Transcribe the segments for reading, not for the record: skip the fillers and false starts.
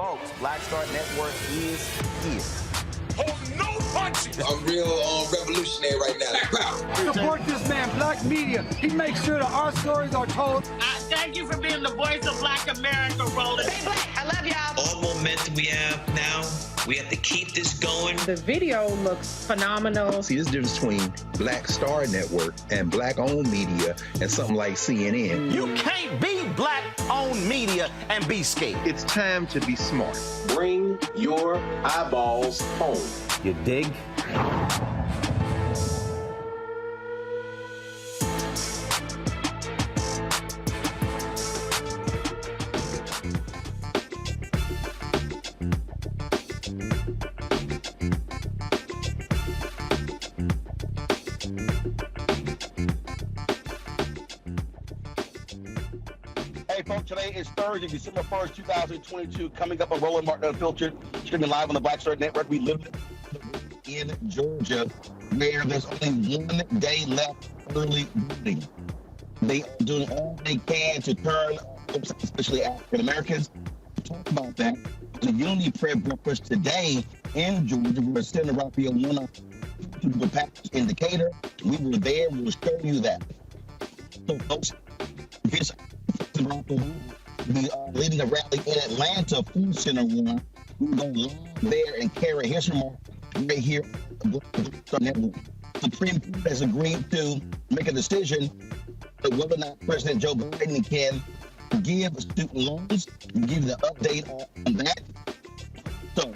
Folks, Black Star Network is here. Oh, no punches! I'm real revolutionary right now. Support this man, Black Media. He makes sure that our stories are told. Thank you for being the voice of Black America, Roland. Stay black. I love y'all. All momentum we have now, we have to keep this going. The video looks phenomenal. See, this difference between Black Star Network and Black-owned media and something like CNN. You can't be Black-owned media and be scared. It's time to be smart. Bring your eyeballs home. You dig? Hey, folks, today is Thursday, December 1st, 2022. Coming up on Roland Martin Unfiltered, streaming live on the Black Star Network. We live in Georgia, where there's only 1 day left early voting. They are doing all they can to turn, especially African Americans. To talk about that, the Unity Prayer Breakfast today in Georgia, where Senator Raphael Warnock to the package indicator. We were there. We will show you that. So, folks, this we are leading a rally in Atlanta, Food Center One. We're going to go live there and carry his remarks right here on the Black Star Network. The Supreme Court has agreed to make a decision on whether or not President Joe Biden can give student loans. We'll give you the update on that. So,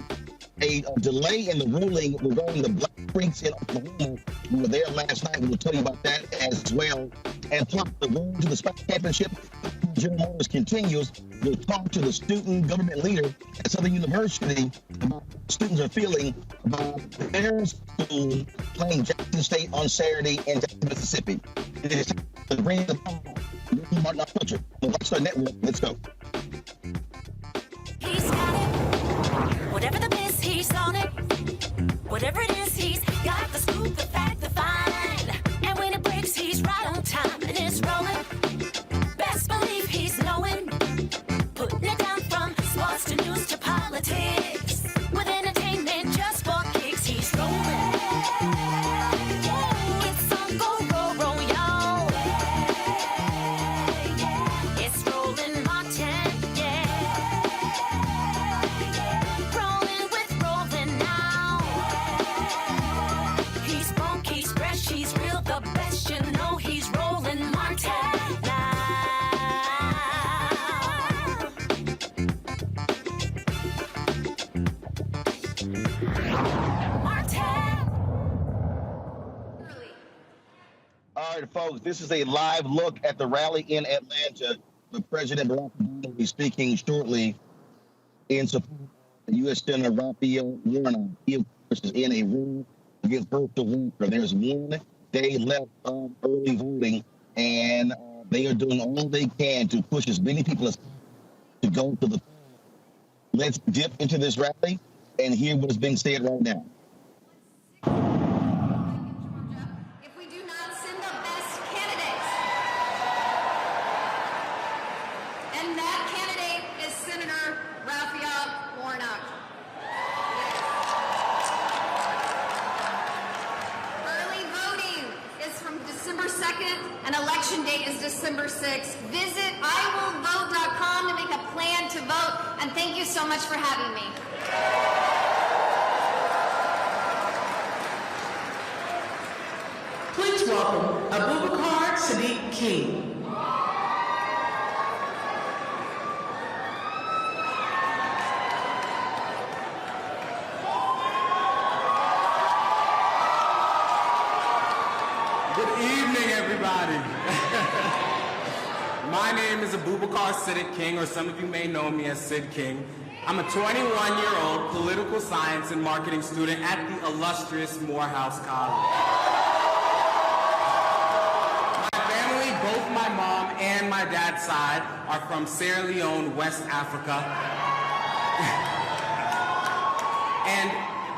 a delay in the ruling regarding the Black Creeks in Oklahoma. We were there last night. We will tell you about that as well. And plus, the road to the SWAC championship, General Motors continues. We'll talk to the student government leader at Southern University about how students are feeling about their school playing Jackson State on Saturday in Jackson, Mississippi. It is time to bring the Roland Martin Unfiltered on the Black Star Network. Let's go. He's got it. Whatever the miss, he's on it. Whatever it is, he's got the scoop, the fact, the find. And when it breaks, he's right on time and it's rolling. Best believe he's knowing. Putting it down from sports to news to politics. With entertainment just for kicks, he's rolling. It's on go, y'all. It's Roland Martin, rolling with Roland now. He's funky, he's fresh, he's real, the best, you know he's Roland Martin. folks, this is a live look at the rally in Atlanta. The President Barack Obama will be speaking shortly in support of U.S. Senator Raphael Warnock. He, of course, is in a room against postal worker. There's 1 day left of early voting, and they are doing all they can to push as many people as to go to the. Let's dip into this rally and hear what is being said right now. If we do not send the best candidates, and that candidate is Senator Raphael Warnock. Early voting is from December 2nd, and election date is December 6th. Visit iwillvote.com to make a plan to vote, and thank you so much for having me. Please welcome Abubakar Sadiq King. Good evening, everybody. My name is Abubakar Sadiq King, or some of you may know me as Sid King. I'm a 21-year-old political science and marketing student at the illustrious Morehouse College. My family, both my mom and my dad's side, are from Sierra Leone, West Africa. And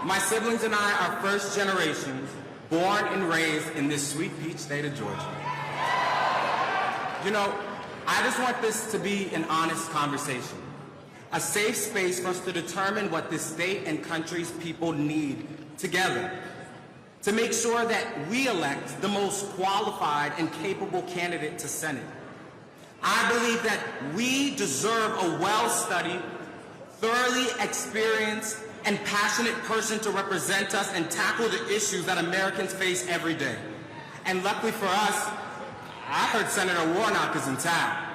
my siblings and I are first generations, born and raised in this sweet peach state of Georgia. You know, I just want this to be an honest conversation, a safe space for us to determine what this state and country's people need together, to make sure that we elect the most qualified and capable candidate to Senate. I believe that we deserve a well-studied, thoroughly experienced, and passionate person to represent us and tackle the issues that Americans face every day. And luckily for us, I heard Senator Warnock is in town.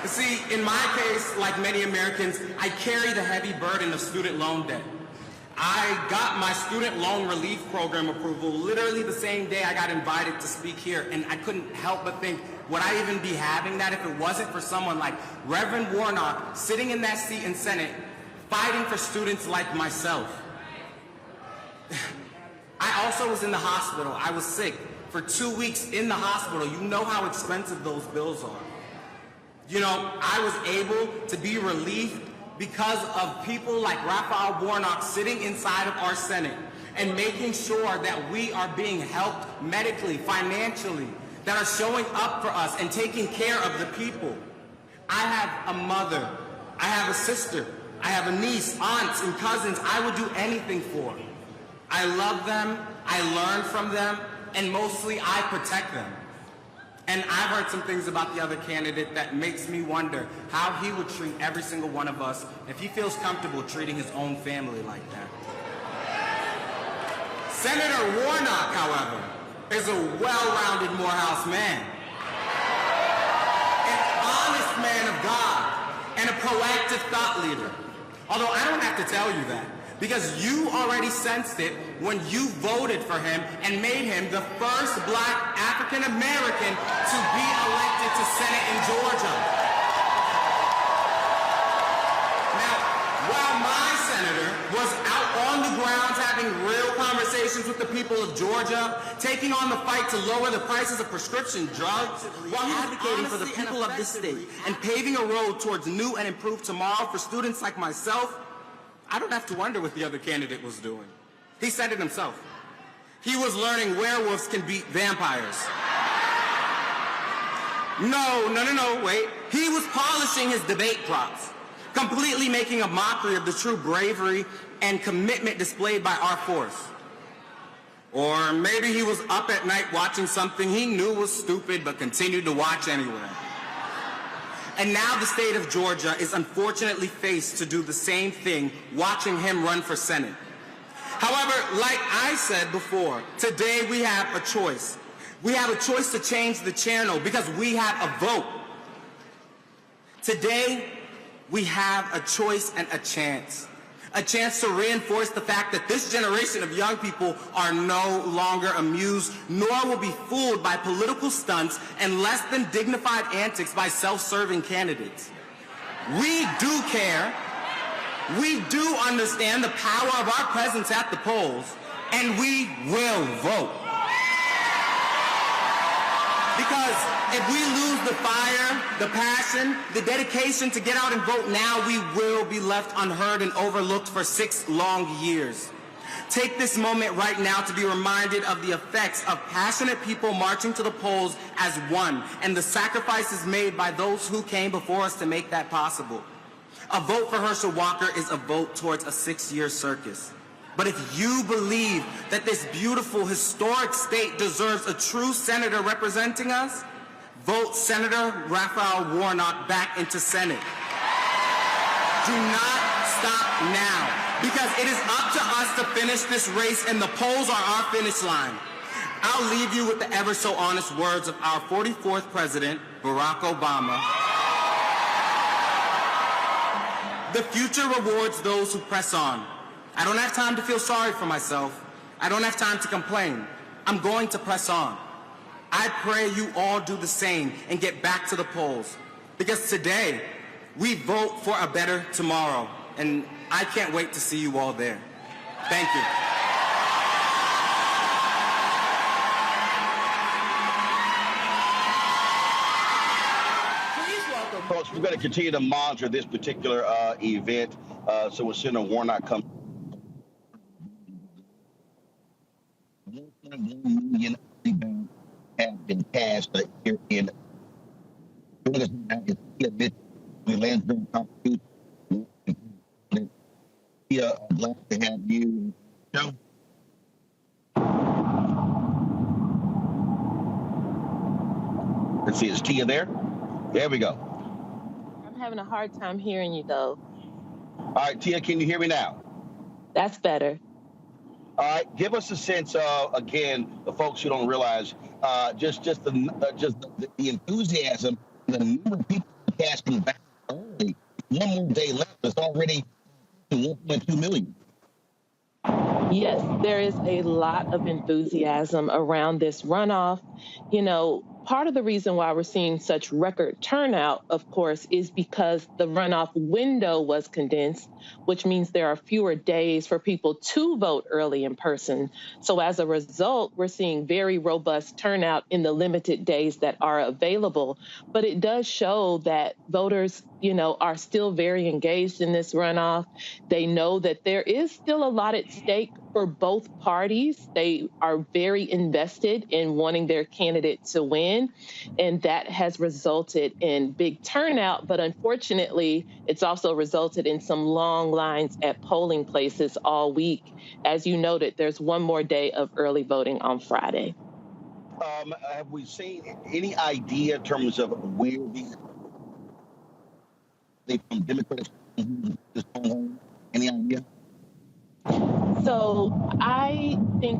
You see, in my case, like many Americans, I carry the heavy burden of student loan debt. I got my student loan relief program approval literally the same day I got invited to speak here, and I couldn't help but think, would I even be having that if it wasn't for someone like Reverend Warnock sitting in that seat in Senate, fighting for students like myself? I also was in the hospital. I was sick for 2 weeks in the hospital. You know how expensive those bills are. You know, I was able to be relieved because of people like Raphael Warnock sitting inside of our Senate and making sure that we are being helped medically, financially, that are showing up for us and taking care of the people. I have a mother, I have a sister, I have a niece, aunts, and cousins I would do anything for. I love them, I learn from them, and mostly I protect them. And I've heard some things about the other candidate that makes me wonder how he would treat every single one of us if he feels comfortable treating his own family like that. Senator Warnock, however, is a well-rounded Morehouse man, an honest man of God, and a proactive thought leader. Although I don't have to tell you that, because you already sensed it when you voted for him and made him the first black African-American to be elected to Senate in Georgia. Now, while my senator was out on the grounds having real conversations with the people of Georgia, taking on the fight to lower the prices of prescription drugs, while he was advocating for the people of this state and paving a road towards new and improved tomorrow for students like myself, I don't have to wonder what the other candidate was doing. He said it himself. He was learning werewolves can beat vampires. No, wait. He was polishing his debate props, completely making a mockery of the true bravery and commitment displayed by our force. Or maybe he was up at night watching something he knew was stupid but continued to watch anyway. And now the state of Georgia is unfortunately faced to do the same thing, watching him run for Senate. However, like I said before, today we have a choice. We have a choice to change the channel because we have a vote. Today, we have a choice and a chance. A chance to reinforce the fact that this generation of young people are no longer amused, nor will be fooled by political stunts and less than dignified antics by self-serving candidates. We do care. We do understand the power of our presence at the polls, and we will vote. Because if we lose the fire, the passion, the dedication to get out and vote now, we will be left unheard and overlooked for 6 long years. Take this moment right now to be reminded of the effects of passionate people marching to the polls as one and the sacrifices made by those who came before us to make that possible. A vote for Herschel Walker is a vote towards a 6-year circus. But if you believe that this beautiful, historic state deserves a true senator representing us, vote Senator Raphael Warnock back into Senate. Do not stop now, because it is up to us to finish this race, and the polls are our finish line. I'll leave you with the ever so honest words of our 44th president, Barack Obama. The future rewards those who press on. I don't have time to feel sorry for myself. I don't have time to complain. I'm going to press on. I pray you all do the same and get back to the polls. Because today, we vote for a better tomorrow. And I can't wait to see you all there. Thank you. Folks, we're going to continue to monitor this particular event. So when Senator Warnock comes, 1.1 million have been passed here in. Joining us now is Tia Mitchell, the Lansbury Constitution. Tia, I'm glad to have you. Joe? Let's see, is Tia there? There we go. I'm having a hard time hearing you, though. All right, Tia, can you hear me now? That's better. All right, give us a sense of, again, the folks who don't realize, just the enthusiasm, the number of people casting back early. One more day left, it's already 1.2 million. Yes, there is a lot of enthusiasm around this runoff. You know, part of the reason why we're seeing such record turnout, of course, is because the runoff window was condensed, which means there are fewer days for people to vote early in person. So as a result, we're seeing very robust turnout in the limited days that are available. But it does show that voters, you know, are still very engaged in this runoff. They know that there is still a lot at stake for both parties. They are very invested in wanting their candidate to win, and that has resulted in big turnout. But unfortunately, it's also resulted in some long lines at polling places all week. As you noted, there's one more day of early voting on Friday. Have we seen any idea in terms of where these from Democrats? Any idea? So I think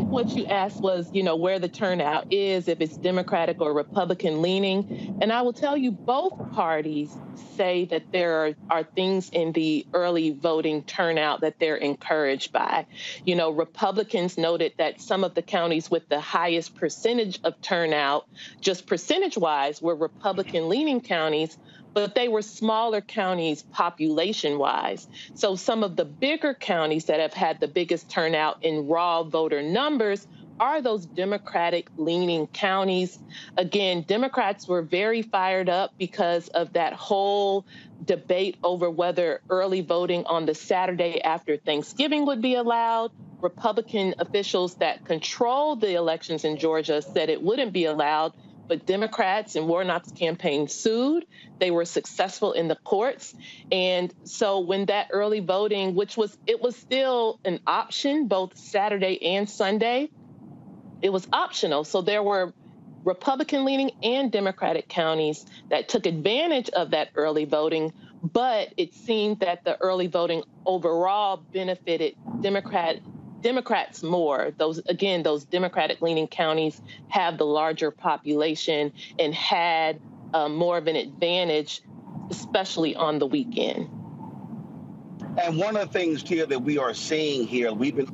what you asked was, you know, where the turnout is, if it's Democratic or Republican leaning. And I will tell you, both parties say that there are things in the early voting turnout that they're encouraged by. You know, Republicans noted that some of the counties with the highest percentage of turnout, just percentage-wise, were Republican-leaning counties, but they were smaller counties population-wise. So some of the bigger counties that have had the biggest turnout in raw voter numbers are those Democratic-leaning counties. Again, Democrats were very fired up because of that whole debate over whether early voting on the Saturday after Thanksgiving would be allowed. Republican officials that control the elections in Georgia said it wouldn't be allowed, but Democrats and Warnock's campaign sued. They were successful in the courts. And so when that early voting, it was still an option, both Saturday and Sunday, it was optional. So there were Republican-leaning and Democratic counties that took advantage of that early voting, but it seemed that the early voting overall benefited Democrats more. Those Democratic-leaning counties have the larger population and had more of an advantage, especially on the weekend. And one of the things here that we are seeing here, we've been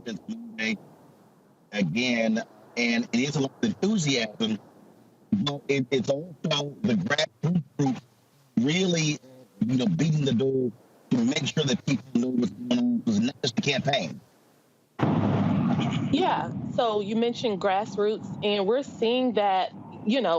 since Monday again, and it is a lot of enthusiasm, but it's also the grassroots group really, beating the door to make sure that people know what's going on. It's not just the campaign. Yeah, so you mentioned grassroots, and we're seeing that,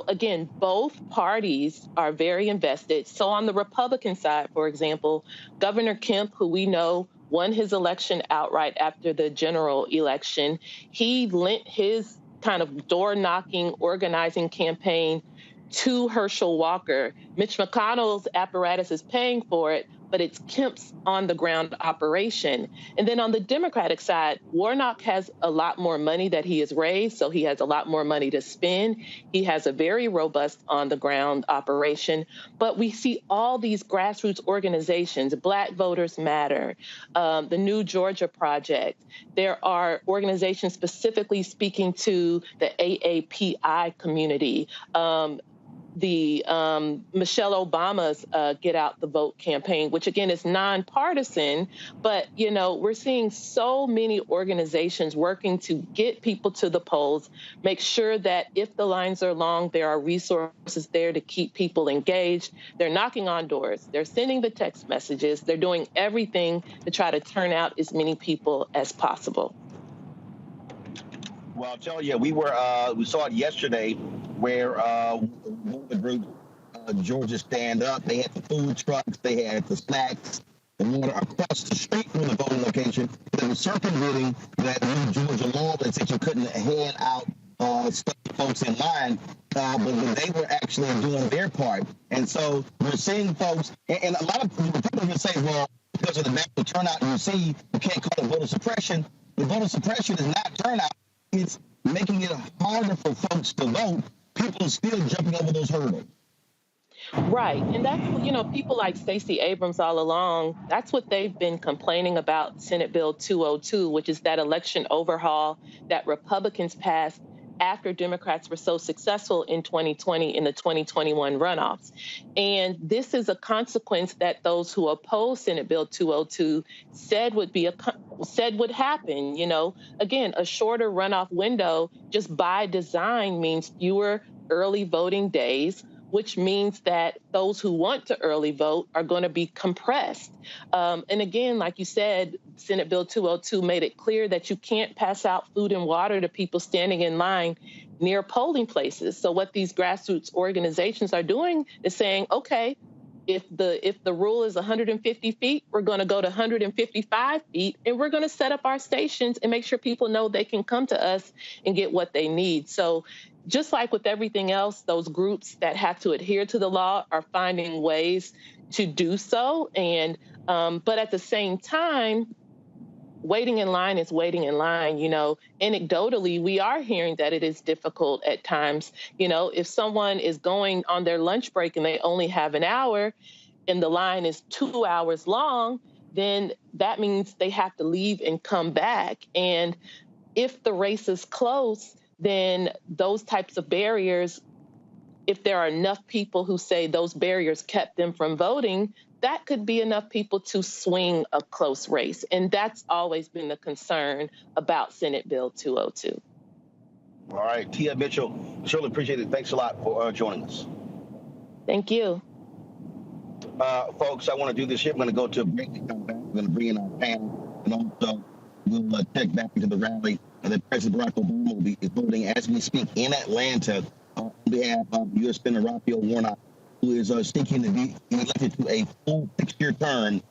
again, both parties are very invested. So on the Republican side, for example, Governor Kemp, who we know won his election outright after the general election, he lent his kind of door-knocking, organizing campaign to Herschel Walker. Mitch McConnell's apparatus is paying for it, but it's Kemp's on-the-ground operation. And then on the Democratic side, Warnock has a lot more money that he has raised, so he has a lot more money to spend. He has a very robust on-the-ground operation. But we see all these grassroots organizations, Black Voters Matter, the New Georgia Project. There are organizations specifically speaking to the AAPI community, the Michelle Obama's Get Out the Vote campaign, which again is nonpartisan, but we're seeing so many organizations working to get people to the polls, make sure that if the lines are long, there are resources there to keep people engaged. They're knocking on doors, they're sending the text messages, they're doing everything to try to turn out as many people as possible. Well, I'll tell you, we saw it yesterday where one of the groups, Georgia Stand Up, they had the food trucks, they had the snacks, and water across the street from the voting location. They were circumventing that new Georgia law that said you couldn't hand out stuff to folks in line, but they were actually doing their part. And so we're seeing folks, and a lot of people will say, well, because of the national turnout you see, you can't call it voter suppression. The voter suppression is not turnout. It's making it harder for folks to vote. People are still jumping over those hurdles. Right. And that's, people like Stacey Abrams all along, that's what they've been complaining about Senate Bill 202, which is that election overhaul that Republicans passed after Democrats were so successful in 2020 in the 2021 runoffs. And this is a consequence that those who oppose Senate Bill 202 said would happen. Again, a shorter runoff window just by design means fewer early voting days, which means that those who want to early vote are going to be compressed. And again, like you said, Senate Bill 202 made it clear that you can't pass out food and water to people standing in line near polling places. So what these grassroots organizations are doing is saying, okay, if the rule is 150 feet, we're going to go to 155 feet, and we're going to set up our stations and make sure people know they can come to us and get what they need. So just like with everything else, those groups that have to adhere to the law are finding ways to do so. And but at the same time, waiting in line is waiting in line. Anecdotally, we are hearing that it is difficult at times. If someone is going on their lunch break and they only have an hour and the line is 2 hours long, then that means they have to leave and come back. And if the race is close, then those types of barriers, if there are enough people who say those barriers kept them from voting, that could be enough people to swing a close race. And that's always been the concern about Senate Bill 202. All right, Tia Mitchell, surely appreciate it. Thanks a lot for joining us. Thank you. Folks, I want to do this here. I'm going to go to a break and come back. We're going to bring in our panel, and also we'll check back into the rally that President Barack Obama is voting as we speak in Atlanta on behalf of U.S. Senator Raphael Warnock, who is seeking to be elected to a full 6-year term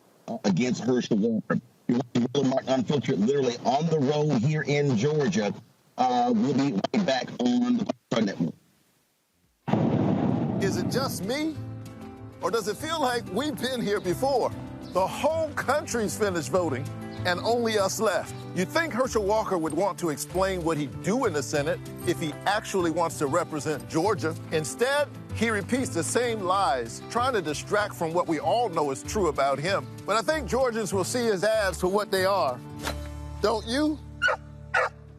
against Herschel Walker. You're watching Roland Martin Unfiltered, literally on the road here in Georgia. We'll be right back on the Black Star Network. Is it just me? Or does it feel like we've been here before? The whole country's finished voting, and only us left. You'd think Herschel Walker would want to explain what he'd do in the Senate if he actually wants to represent Georgia. Instead, he repeats the same lies, trying to distract from what we all know is true about him. But I think Georgians will see his ads for what they are. Don't you?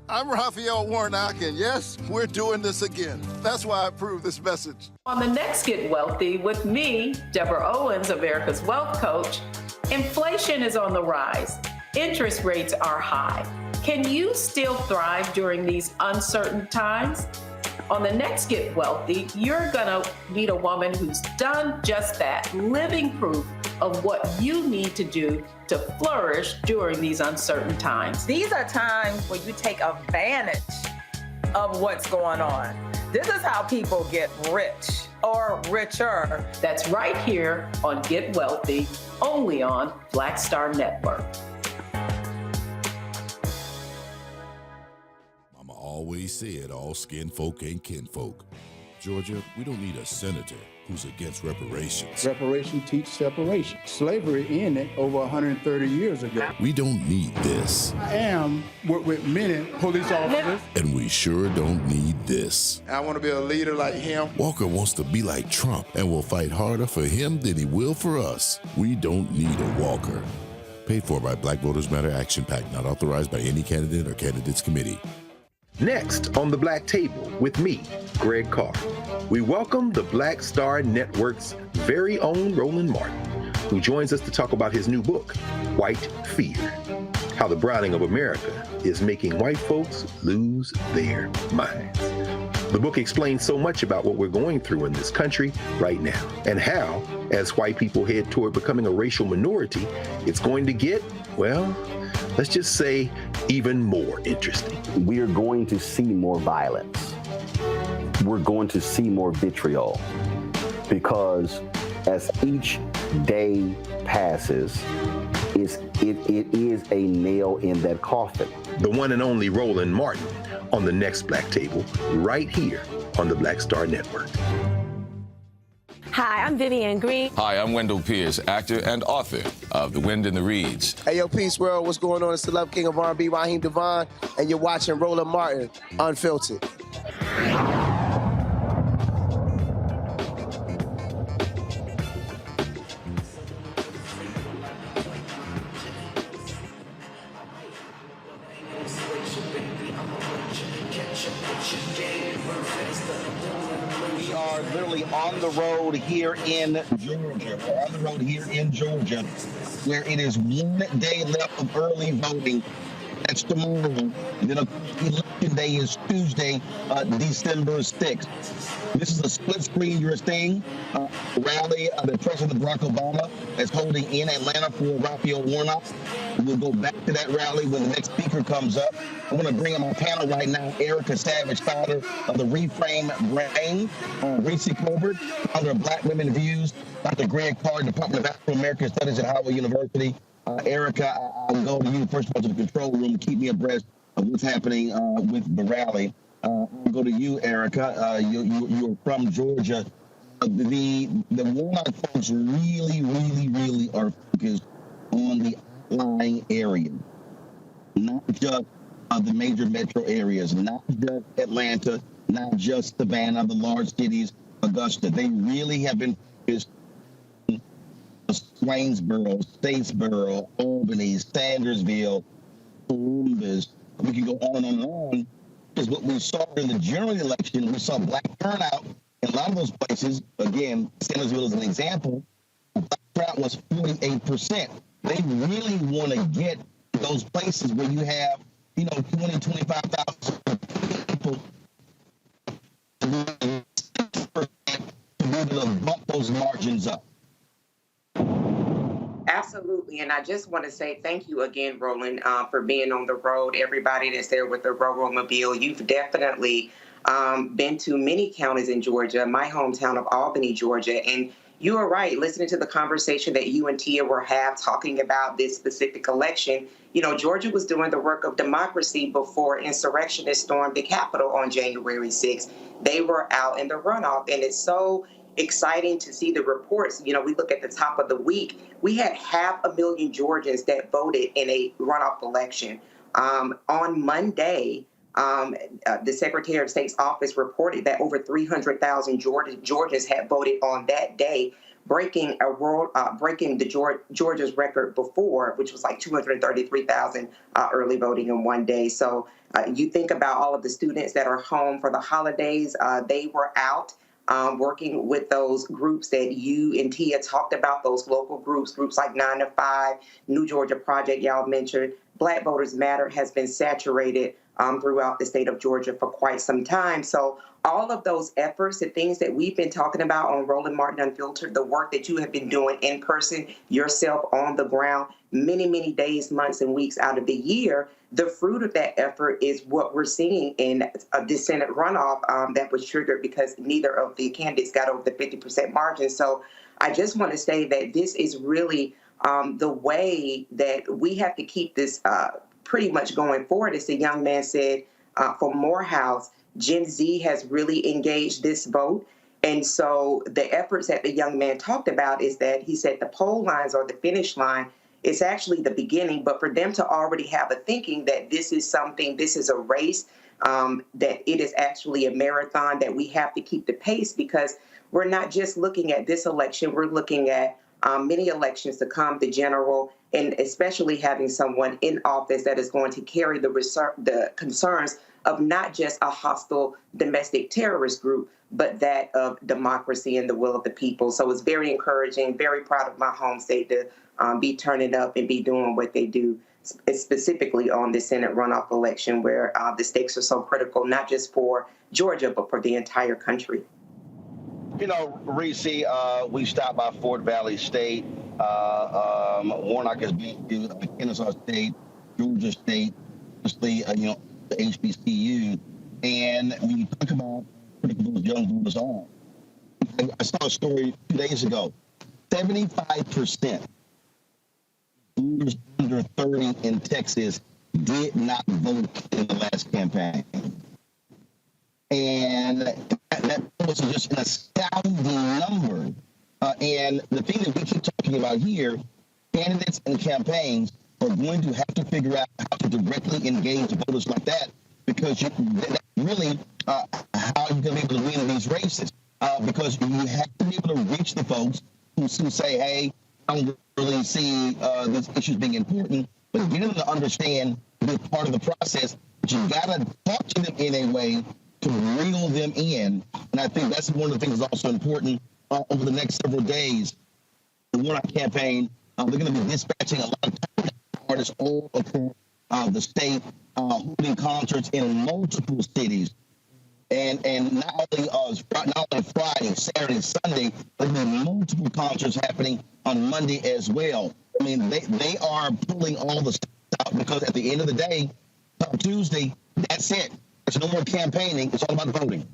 I'm Raphael Warnock, and yes, we're doing this again. That's why I approve this message. On the next Get Wealthy with me, Deborah Owens, America's Wealth Coach, Inflation is on the rise. Interest rates are high. Can you still thrive during these uncertain times? On the next Get Wealthy, you're gonna meet a woman who's done just that, living proof of what you need to do to flourish during these uncertain times. These are times where you take advantage of what's going on. This is how people get rich or richer. That's right here on Get Wealthy, only on Black Star Network. Mama always said all skin folk ain't kinfolk. Georgia, we don't need a senator who's against reparations. Reparation teach separation. Slavery ended over 130 years ago. We don't need this. I am with many police officers. And we sure don't need this. I want to be a leader like him. Walker wants to be like Trump and will fight harder for him than he will for us. We don't need a Walker. Paid for by Black Voters Matter Action PAC, not authorized by any candidate or candidates committee. Next on the Black Table with me, Greg Carr, we welcome the Black Star Network's very own Roland Martin, who joins us to talk about his new book, White Fear, How the Browning of America is Making White Folks Lose Their Minds. The book explains so much about what we're going through in this country right now, and how, as white people head toward becoming a racial minority, it's going to get, well, let's just say, even more interesting. We are going to see more violence. We're going to see more vitriol, because as each day passes, it is a nail in that coffin. The one and only Roland Martin on the next Black Table, right here on the Black Star Network. Hi, I'm Vivian Green. Hi, I'm Wendell Pierce, actor and author of The Wind in the Reeds. Hey, yo, Peace World, what's going on? It's the Love King of R&B, Raheem Devon, and you're watching Roland Martin Unfiltered. We are literally on the road here in Georgia. We're on the road here in Georgia, where it is 1 day left of early voting. That's tomorrow. And then election day is Tuesday, December 6th. This is a split screen thing rally that President Barack Obama is holding in Atlanta for Raphael Warnock. We'll go back to that rally when the next speaker comes up. I want to bring on my panel right now, Erica Savage, founder of the Reframe Brain, Reese Colbert, founder of Black Women Views, Dr. Greg Carr, Department of Afro-American Studies at Howard University. Erica, I'll go to you first of all to the control room, keep me abreast of what's happening with the rally. I'll go to you, Erica. You're from Georgia. The Warnock folks really are focused on the outlying area, not just the major metro areas, not just Atlanta, not just Savannah, the large cities, Augusta. They really have been focused on Swainsboro, Statesboro, Albany, Sandersville, Columbus. We can go on and on. Because what we saw in the general election, we saw black turnout in a lot of those places. Again, Sandersville is an example. Black turnout was 48%. They really want to get those places where you have, 20, 25,000 people to be able to bump those margins up. Absolutely. And I just want to say thank you again, Roland, for being on the road. Everybody that's there with the Roro-mobile, you've definitely been to many counties in Georgia, my hometown of Albany, Georgia. And you are right, listening to the conversation that you and Tia were talking about this specific election. Georgia was doing the work of democracy before insurrectionists stormed the Capitol on January 6th. They were out in the runoff, and it's so exciting to see the reports. We look at the top of the week. We had 500,000 Georgians that voted in a runoff election. On Monday, the Secretary of State's office reported that over 300,000 Georgians had voted on that day, breaking Georgia's record before, which was like 233,000 early voting in one day. So you think about all of the students that are home for the holidays. They were out. working with those groups that you and Tia talked about, those local groups like 9 to 5, New Georgia Project, y'all mentioned. Black Voters Matter has been saturated throughout the state of Georgia for quite some time. So all of those efforts, the things that we've been talking about on Roland Martin Unfiltered, the work that you have been doing in person, yourself on the ground, many, many days, months, and weeks out of the year, the fruit of that effort is what we're seeing in the Senate runoff that was triggered because neither of the candidates got over the 50% margin. So I just want to say that this is really the way that we have to keep this pretty much going forward. As the young man said for Morehouse, Gen Z has really engaged this vote. And so the efforts that the young man talked about is that he said the poll lines or the finish line is actually the beginning, but for them to already have a thinking that this is something, this is a race, that it is actually a marathon, that we have to keep the pace because we're not just looking at this election, we're looking at many elections to come, the general, and especially having someone in office that is going to carry the concerns of not just a hostile domestic terrorist group, but that of democracy and the will of the people. So it's very encouraging, very proud of my home state to be turning up and be doing what they do, specifically on the Senate runoff election where the stakes are so critical, not just for Georgia, but for the entire country. You know, Reese, we stopped by Fort Valley State. Warnock has been to Kennesaw State, Georgia State, obviously, the HBCU. And when you talk about putting those young voters on, I saw a story 2 days ago. 75% voters under 30 in Texas did not vote in the last campaign. And that was just an astounding number. And the thing that we keep talking about here, candidates and campaigns are going to have to figure out how to directly engage voters like that, because that's really how you're going to be able to win in these races. Because you have to be able to reach the folks who say, hey, I don't really see these issues being important, but get them to understand this part of the process. But you got to talk to them in a way to reel them in. And I think that's one of the things that's also important over the next several days. The Warnock campaign, they're going to be dispatching a lot of artists all across the state, holding concerts in multiple cities. And not only Friday, Saturday, Sunday, but there are multiple concerts happening on Monday as well. I mean, they are pulling all the stuff out because at the end of the day, Tuesday, that's it. There's no more campaigning. It's all about voting.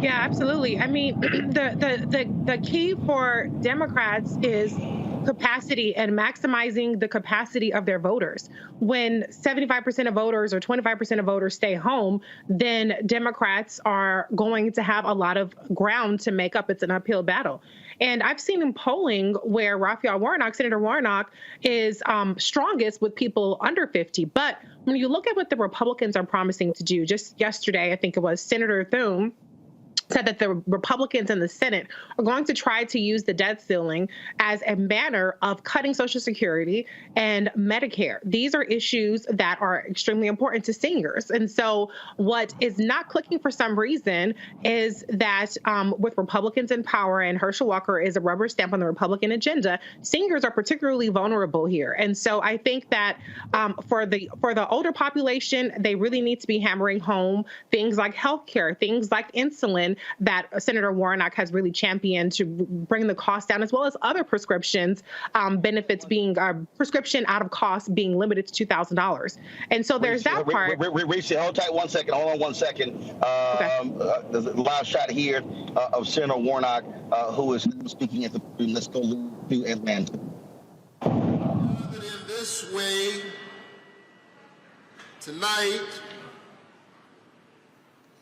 Yeah, absolutely. I mean, the key for Democrats is capacity and maximizing the capacity of their voters. When 75% of voters or 25% of voters stay home, then Democrats are going to have a lot of ground to make up. It's an uphill battle. And I've seen in polling where Raphael Warnock, Senator Warnock, is strongest with people under 50. But when you look at what the Republicans are promising to do, just yesterday, I think it was Senator Thune said that the Republicans in the Senate are going to try to use the debt ceiling as a manner of cutting Social Security and Medicare. These are issues that are extremely important to seniors. And so what is not clicking for some reason is that with Republicans in power and Herschel Walker is a rubber stamp on the Republican agenda, seniors are particularly vulnerable here. And so I think that for the older population, they really need to be hammering home things like healthcare, things like insulin, that Senator Warnock has really championed to bring the cost down, as well as other prescriptions, benefits being prescription out of cost being limited to $2,000. And so there's that part. Reach it. Hold tight 1 second. Hold on 1 second. There's a live shot here of Senator Warnock, who is now speaking at the podium. Let's go to Atlanta. In this way, tonight,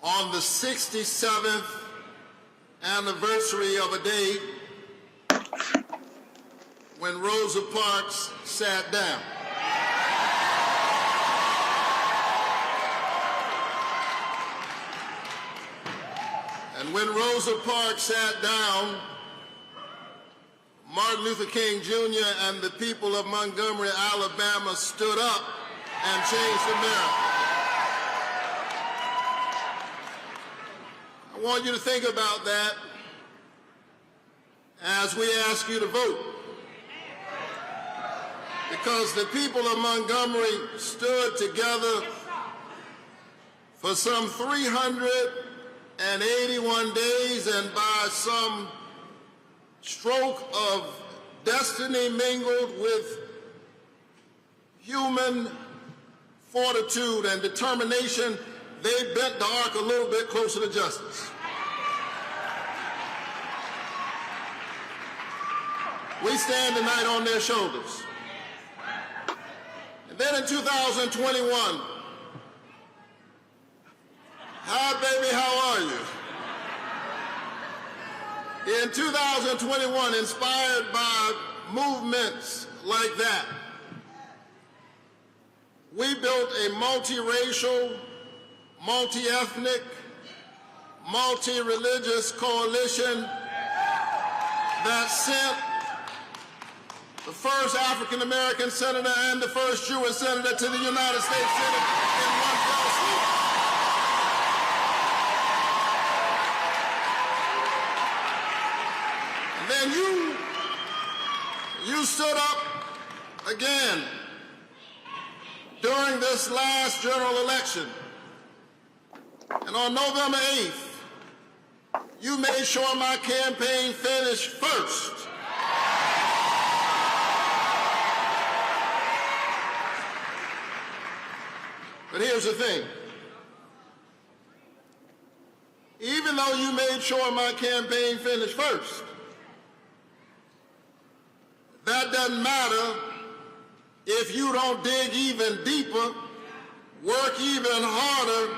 on the 67th anniversary of a day when Rosa Parks sat down. And when Rosa Parks sat down, Martin Luther King Jr. and the people of Montgomery, Alabama stood up and changed America. I want you to think about that as we ask you to vote. Because the people of Montgomery stood together for some 381 days, and by some stroke of destiny mingled with human fortitude and determination, they bent the arc a little bit closer to justice. We stand tonight on their shoulders. And then in 2021, hi baby, how are you? In 2021, inspired by movements like that, we built a multiracial, multi-ethnic, multi-religious coalition that sent the first African-American senator and the first Jewish senator to the United States Senate in one fell swoop. And then you stood up again during this last general election. And on November 8th, you made sure my campaign finished first. But here's the thing. Even though you made sure my campaign finished first, that doesn't matter if you don't dig even deeper, work even harder,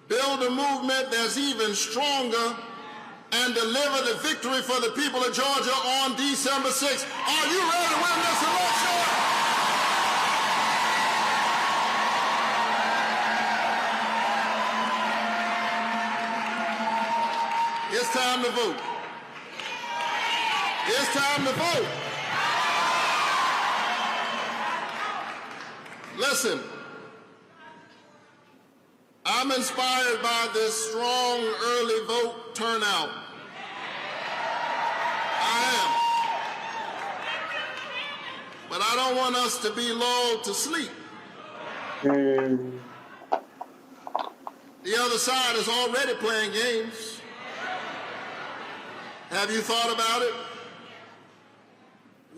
build a movement that's even stronger, and deliver the victory for the people of Georgia on December 6th. Are you ready to win this election? It's time to vote. It's time to vote. Listen, I'm inspired by this strong early vote turnout. I am. But I don't want us to be lulled to sleep. The other side is already playing games. Have you thought about it?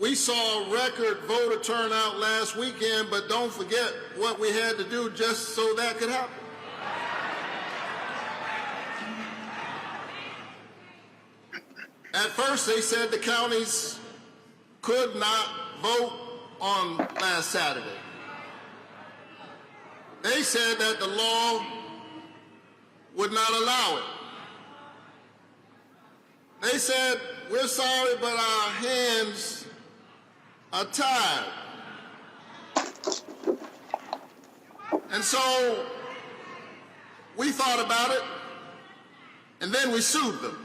We saw record voter turnout last weekend, but don't forget what we had to do just so that could happen. At first, they said the counties could not vote on last Saturday. They said that the law would not allow it. They said, we're sorry, but our hands are tied. And so we thought about it, and then we sued them.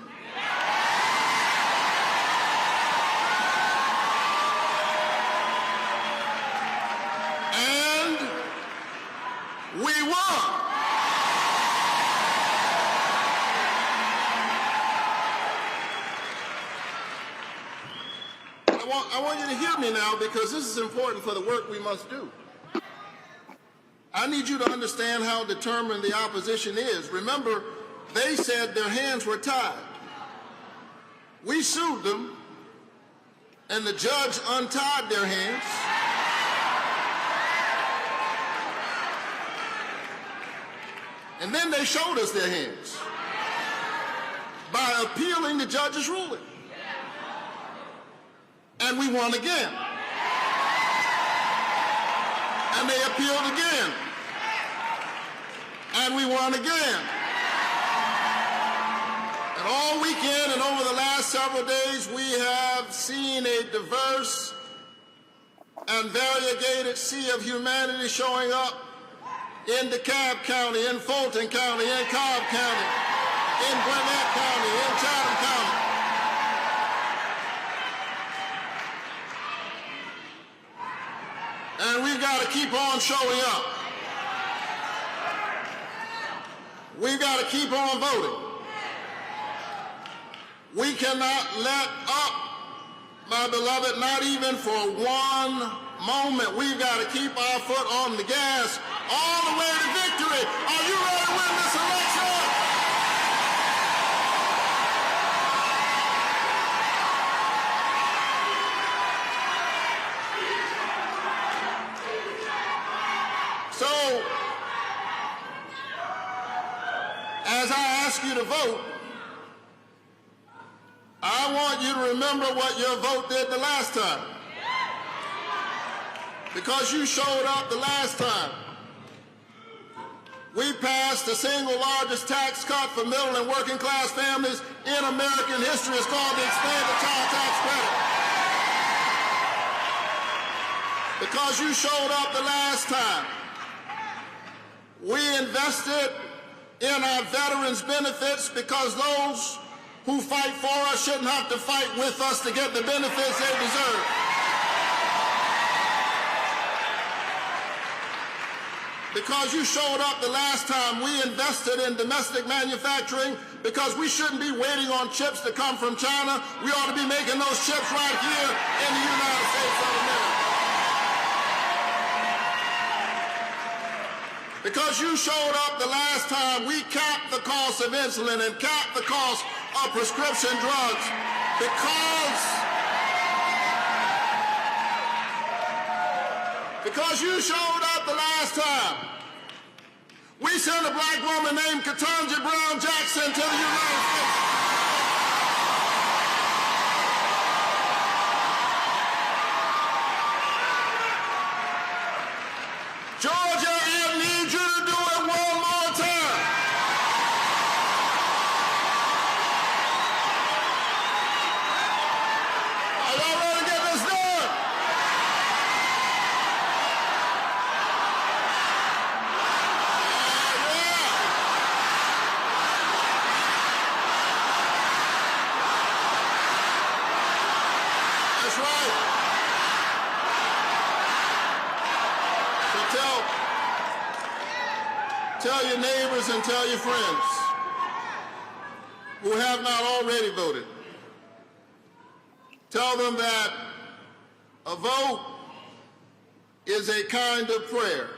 And we won. I want you to hear me now, because this is important for the work we must do. I need you to understand how determined the opposition is. Remember, they said their hands were tied. We sued them, and the judge untied their hands. And then they showed us their hands by appealing the judge's ruling. And we won again. And they appealed again. And we won again. And all weekend and over the last several days, we have seen a diverse and variegated sea of humanity showing up in DeKalb County, in Fulton County, in Cobb County, in Gwinnett County, in Chatham County. And we've got to keep on showing up. We've got to keep on voting. We cannot let up, my beloved, not even for one moment. We've got to keep our foot on the gas all the way to victory. Are you ready to win this election? So, as I ask you to vote, I want you to remember what your vote did the last time. Because you showed up the last time. We passed the single largest tax cut for middle and working class families in American history. It's called the Expanded Child Tax Credit. Because you showed up the last time. We invested in our veterans' benefits because those who fight for us shouldn't have to fight with us to get the benefits they deserve. Because you showed up the last time, we invested in domestic manufacturing because we shouldn't be waiting on chips to come from China. We ought to be making those chips right here in the United States of America. Because you showed up the last time, we capped the cost of insulin and capped the cost of prescription drugs because you showed up the last time. We sent a black woman named Ketanji Brown Jackson to the United States. Georgia, I need you to do it one more time. Are y'all ready to get this done? Yeah. That's right. Tell your neighbors and tell your friends who have not already voted. Tell them that a vote is a kind of prayer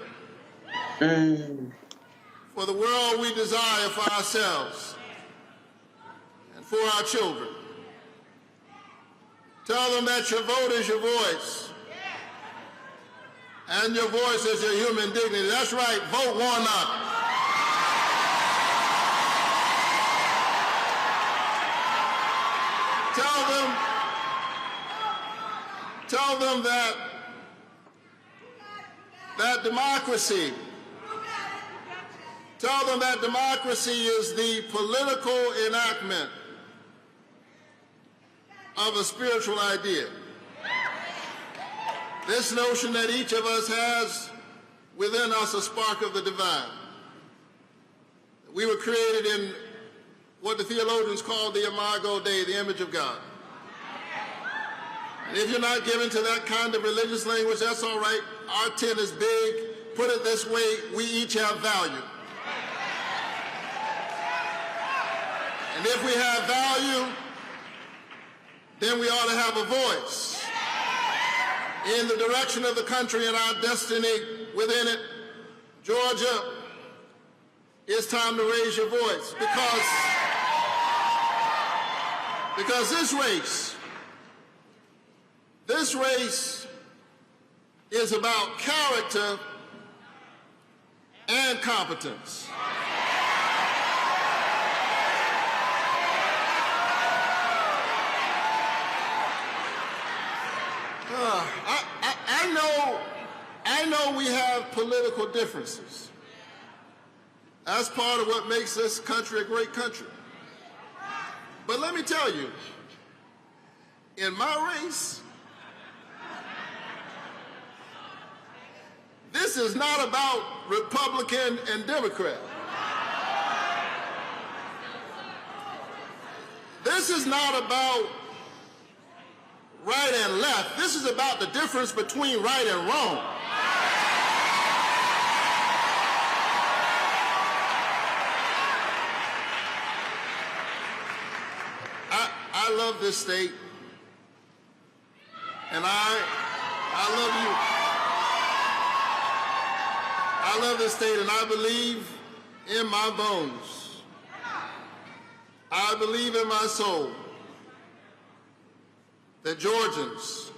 for the world we desire for ourselves and for our children. Tell them that your vote is your voice. And your voice is your human dignity. That's right, vote Warnock. Tell them that democracy, tell them that democracy is the political enactment of a spiritual idea. This notion that each of us has within us a spark of the divine. We were created in what the theologians call the imago Dei, the image of God. And if you're not given to that kind of religious language, that's all right. Our tent is big. Put it this way, we each have value. And if we have value, then we ought to have a voice in the direction of the country and our destiny within it. Georgia, it's time to raise your voice because this race is about character and competence. I know we have political differences. That's part of what makes this country a great country. But let me tell you, in my race, this is not about Republican and Democrat. This is not about right and left. This is about the difference between right and wrong. I love this state, and I love you. I love this state, and I believe in my bones. I believe in my soul that Georgians,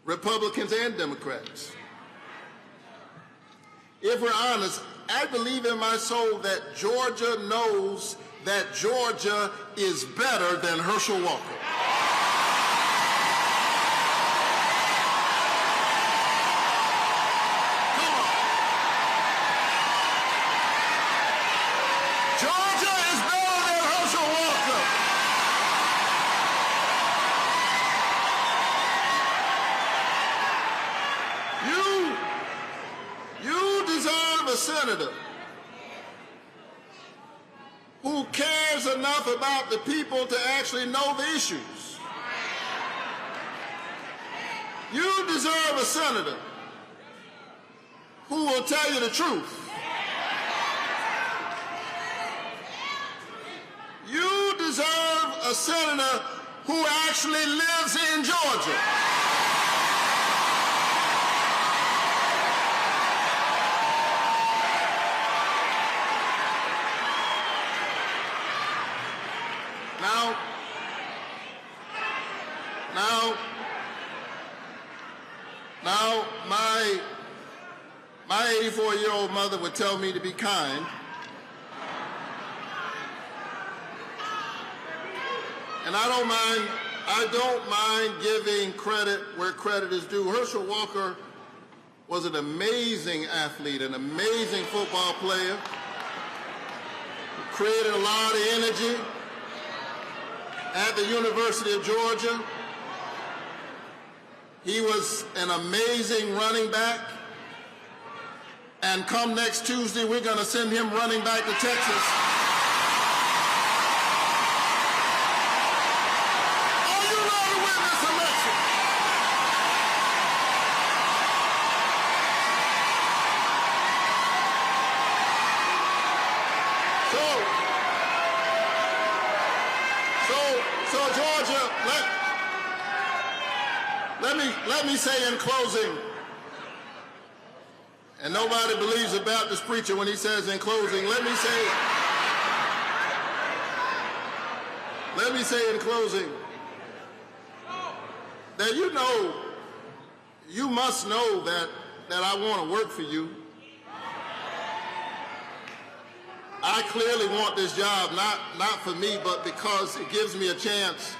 Republicans and Democrats, if we're honest, I believe in my soul that Georgia knows that Georgia is better than Herschel Walker. Come on. Georgia is better than Herschel Walker. You deserve a senator who cares enough about the people to actually know the issues. You deserve a senator who will tell you the truth. You deserve a senator who actually lives in Georgia. Now, my 84-year-old mother would tell me to be kind. And I don't mind giving credit where credit is due. Herschel Walker was an amazing athlete, an amazing football player, who created a lot of energy at the University of Georgia. He was an amazing running back. And come next Tuesday, we're going to send him running back to Texas. Are you ready to win this election? So Georgia, let me say in closing, and nobody believes a Baptist preacher when he says in closing, let me say in closing that you must know that I want to work for you. I clearly want this job, not for me, but because it gives me a chance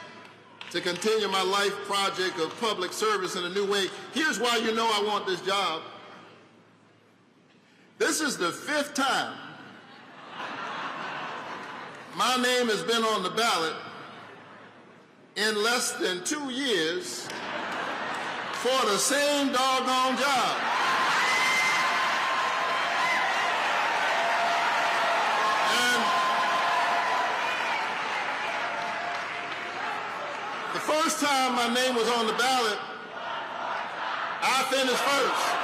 to continue my life project of public service in a new way. Here's why you know I want this job. This is the 5th time my name has been on the ballot in less than 2 years for the same doggone job. And the first time my name was on the ballot, I finished first.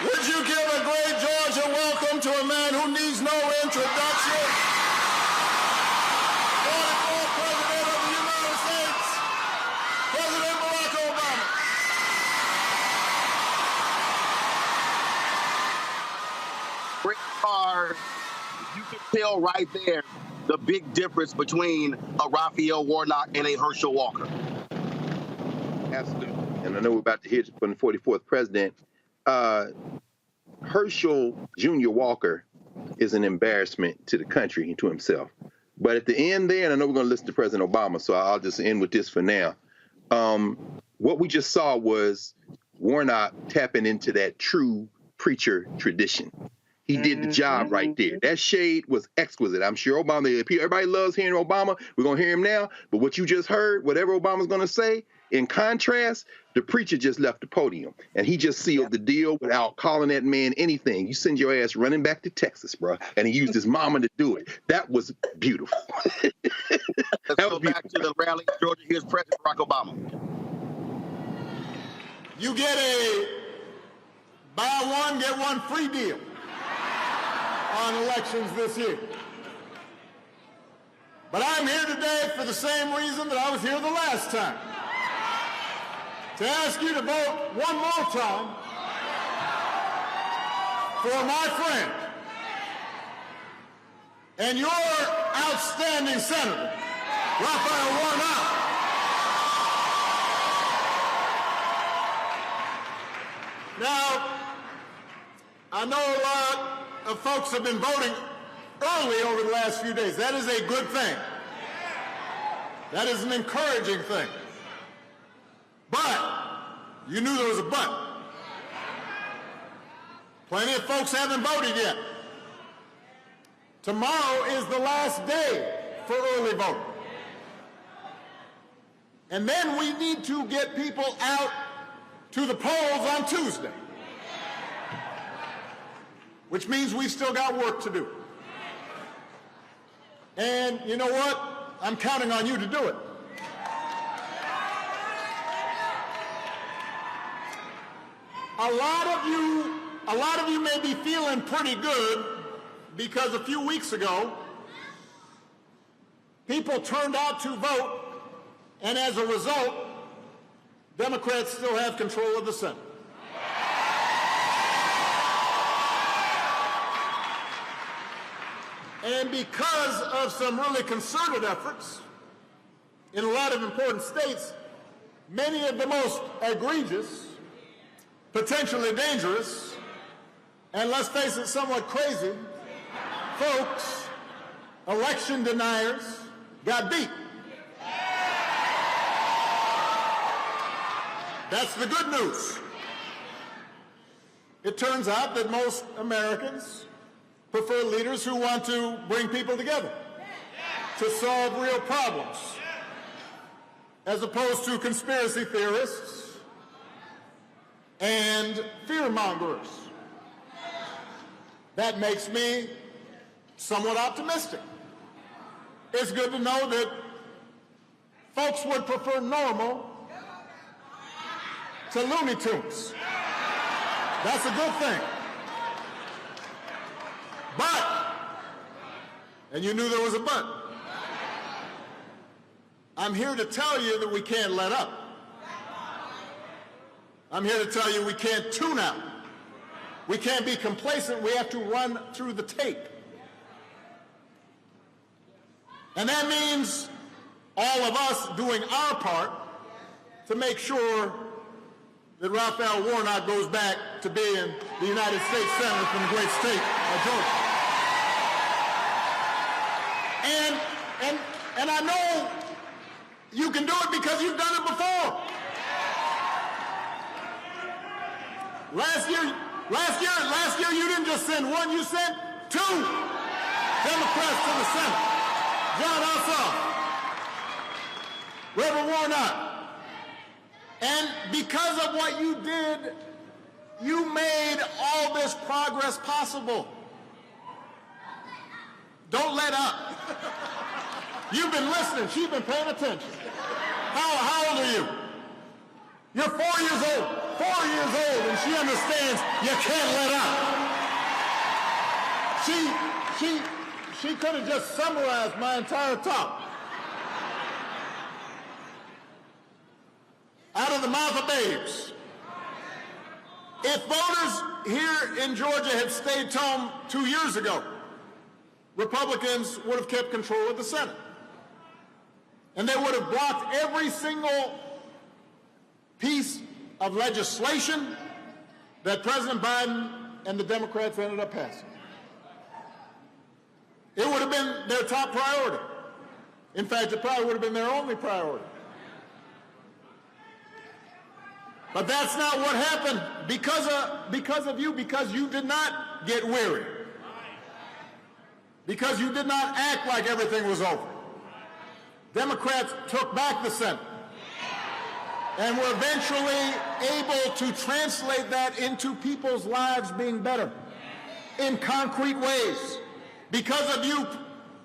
Would you give a great Georgia welcome to a man who needs no introduction? 44th President of the United States, President Barack Obama. Great car. You can tell right there the big difference between a Raphael Warnock and a Herschel Walker. Absolutely. And I know we're about to hear from the 44th president. Herschel Jr. Walker is an embarrassment to the country and to himself. But at the end there, and I know we're going to listen to President Obama, so I'll just end with this for now. What we just saw was Warnock tapping into that true preacher tradition. He did the job right there. That shade was exquisite. I'm sure Obama, everybody loves hearing Obama. We're going to hear him now. But what you just heard, whatever Obama's going to say, in contrast, The preacher just left the podium, and he just sealed the deal without calling that man anything. You send your ass running back to Texas, bro. And he used his mama to do it. That was beautiful. Let's go back to the rally in Georgia. Here's President Barack Obama. You get a buy one, get one free deal on elections this year. But I'm here today for the same reason that I was here the last time. To ask you to vote one more time for my friend and your outstanding senator, Raphael Warnock. Now, I know a lot of folks have been voting early over the last few days. That is a good thing. That is an encouraging thing. But you knew there was a but. Plenty of folks haven't voted yet. Tomorrow is the last day for early voting. And then we need to get people out to the polls on Tuesday, which means we've still got work to do. And you know what? I'm counting on you to do it. A lot of you may be feeling pretty good because a few weeks ago, people turned out to vote, and as a result, Democrats still have control of the Senate. And because of some really concerted efforts in a lot of important states, many of the most egregious, potentially dangerous, and let's face it, somewhat crazy folks, election deniers, got beat. That's the good news. It turns out that most Americans prefer leaders who want to bring people together to solve real problems, as opposed to conspiracy theorists and fear-mongers. That makes me somewhat optimistic. It's good to know that folks would prefer normal to Looney Tunes. That's a good thing. But, and you knew there was a but, I'm here to tell you that we can't let up. I'm here to tell you we can't tune out. We can't be complacent. We have to run through the tape. And that means all of us doing our part to make sure that Raphael Warnock goes back to being the United States Senator from the great state of Georgia. And I know you can do it because you've done it before. Last year you didn't just send one, you sent two Democrats to the Senate. John Ossoff, Reverend Warnock. And because of what you did, you made all this progress possible. Don't let up. You've been listening. She's been paying attention. How old are you? You're 4 years old. 4 years old, and she understands you can't let up. She could have just summarized my entire talk. Out of the mouth of babes. If voters here in Georgia had stayed home 2 years ago, Republicans would have kept control of the Senate. And they would have blocked every single piece of legislation that President Biden and the Democrats ended up passing. It would have been their top priority. In fact, it probably would have been their only priority. But that's not what happened because of you, because you did not get weary. Because you did not act like everything was over. Democrats took back the Senate. And we're eventually able to translate that into people's lives being better in concrete ways. Because of you,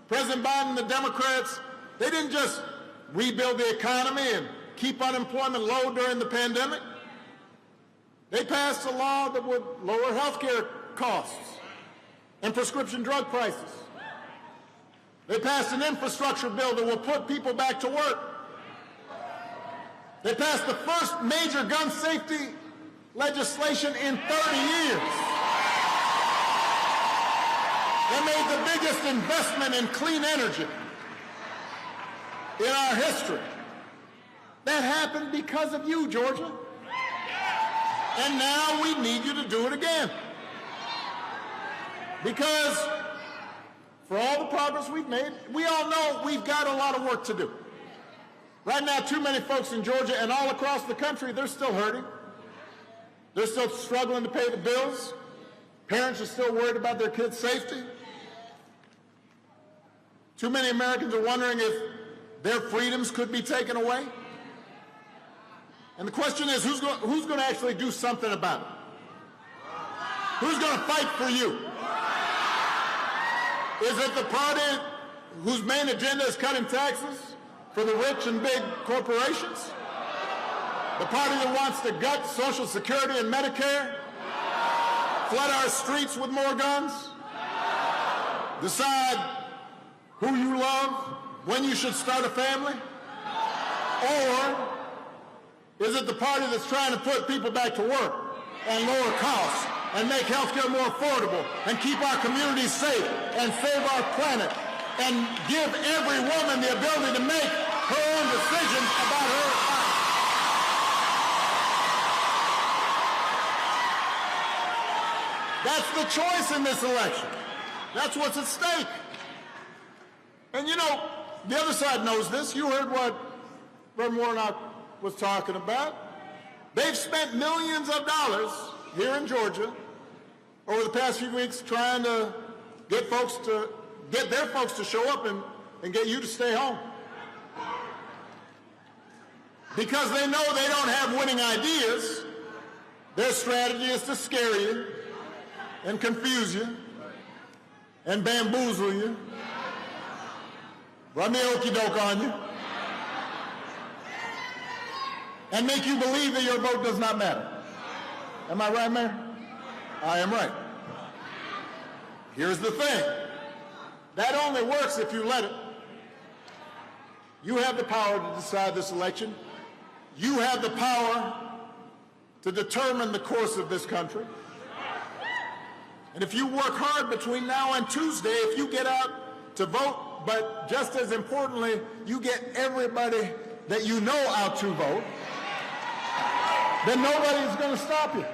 President Biden and the Democrats, they didn't just rebuild the economy and keep unemployment low during the pandemic. They passed a law that would lower health care costs and prescription drug prices. They passed an infrastructure bill that will put people back to work. They passed the first major gun safety legislation in 30 years. They made the biggest investment in clean energy in our history. That happened because of you, Georgia. And now we need you to do it again. Because for all the progress we've made, we all know we've got a lot of work to do. Right now, too many folks in Georgia and all across the country, they're still hurting. They're still struggling to pay the bills. Parents are still worried about their kids' safety. Too many Americans are wondering if their freedoms could be taken away. And the question is, who's going to actually do something about it? Who's going to fight for you? Is it the party whose main agenda is cutting taxes for the rich and big corporations? The party that wants to gut Social Security and Medicare? Flood our streets with more guns? Decide who you love, when you should start a family? Or is it the party that's trying to put people back to work and lower costs and make healthcare more affordable and keep our communities safe and save our planet and give every woman the ability to make her own decisions about her life? That's the choice in this election. That's what's at stake. And you know, the other side knows this. You heard what Reverend Warnock was talking about. They've spent millions of dollars here in Georgia over the past few weeks trying to get their folks to show up and get you to stay home. Because they know they don't have winning ideas, their strategy is to scare you and confuse you and bamboozle you, run the okey doke on you, and make you believe that your vote does not matter. Am I right, Mayor? I am right. Here's the thing. That only works if you let it. You have the power to decide this election. You have the power to determine the course of this country. And if you work hard between now and Tuesday, if you get out to vote, but just as importantly, you get everybody that you know out to vote, then nobody's going to stop you.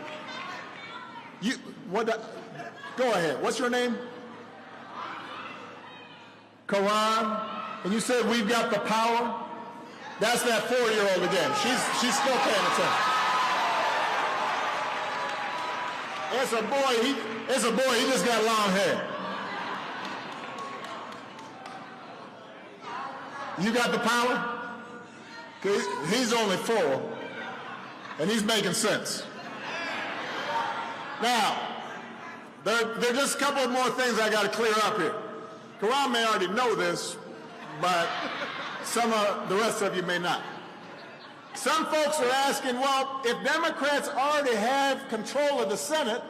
Go ahead. What's your name? Karan. And you said we've got the power. That's that 4-year-old again. She's still paying attention. It's a boy. He just got long hair. You got the power? He's only 4. And he's making sense. Now, there are just a couple of more things I got to clear up here. Karan may already know this, but some of the rest of you may not. Some folks are asking, well, if Democrats already have control of the Senate,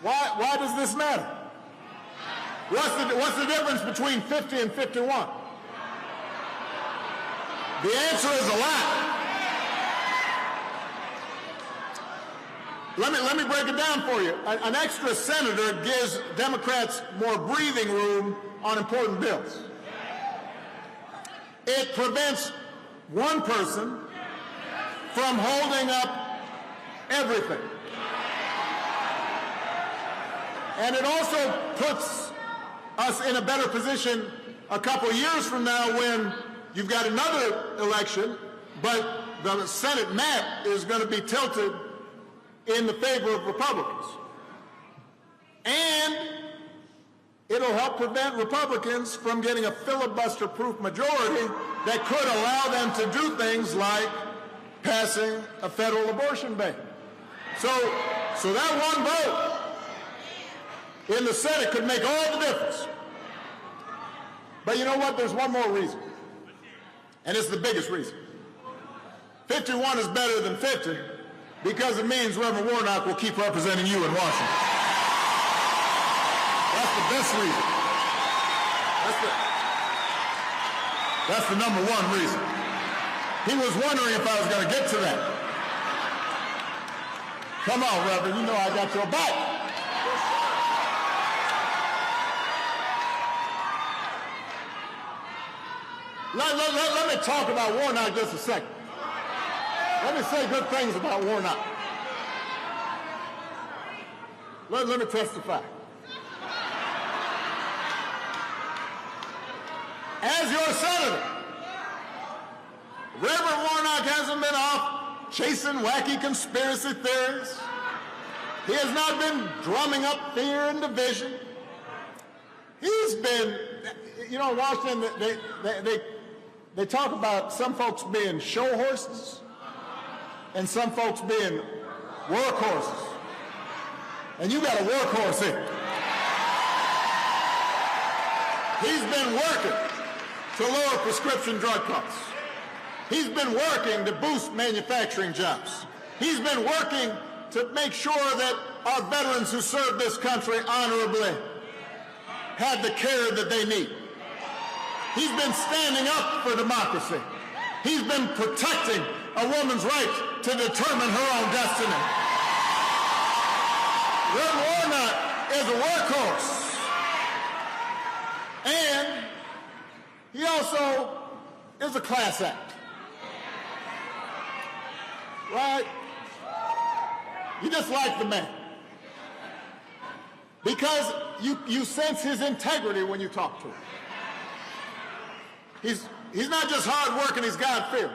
why does this matter? What's the difference between 50 and 51? The answer is a lot. Let me break it down for you. An extra senator gives Democrats more breathing room on important bills. It prevents one person from holding up everything. And it also puts us in a better position a couple years from now when you've got another election, but the Senate map is going to be tilted in the favor of Republicans. And it'll help prevent Republicans from getting a filibuster-proof majority that could allow them to do things like passing a federal abortion ban. So that one vote in the Senate could make all the difference. But you know what? There's one more reason, and it's the biggest reason. 51 is better than 50 because it means Reverend Warnock will keep representing you in Washington. That's the best reason. That's the number one reason. He was wondering if I was going to get to that. Come on, Reverend, you know I got your back. Let me talk about Warnock just a second. Let me say good things about Warnock. Let me testify. As your senator, Reverend Warnock hasn't been off chasing wacky conspiracy theories. He has not been drumming up fear and division. He's been, you know, in Washington, they talk about some folks being show horses and some folks being workhorses. And you got a workhorse here. He's been working to lower prescription drug costs. He's been working to boost manufacturing jobs. He's been working to make sure that our veterans who serve this country honorably have the care that they need. He's been standing up for democracy. He's been protecting a woman's right to determine her own destiny. Reverend Warnock is a workhorse. And he also is a class act. Right? You just like the man. Because you sense his integrity when you talk to him. He's not just hard working, he's God-fearing.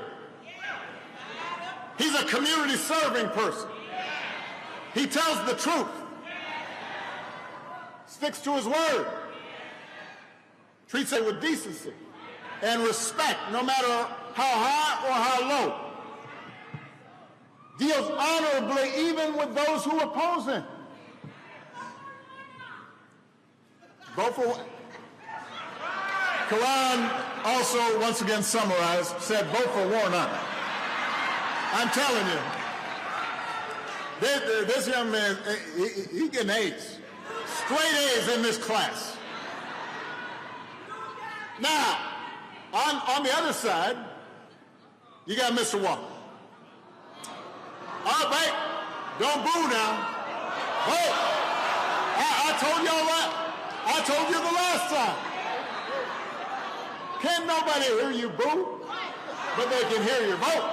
He's a community-serving person. He tells the truth. Sticks to his word. Treats it with decency and respect, no matter how high or how low. Deals honorably even with those who oppose him. Vote for what? Quran also, once again summarized, said vote for Warnock. I'm telling you, this young man, he getting A's. Straight A's in this class. Now, on the other side, you got Mr. Walker. All right, don't boo now. Vote. I told y'all that. I told you the last time. Can't nobody hear you boo, but they can hear your vote.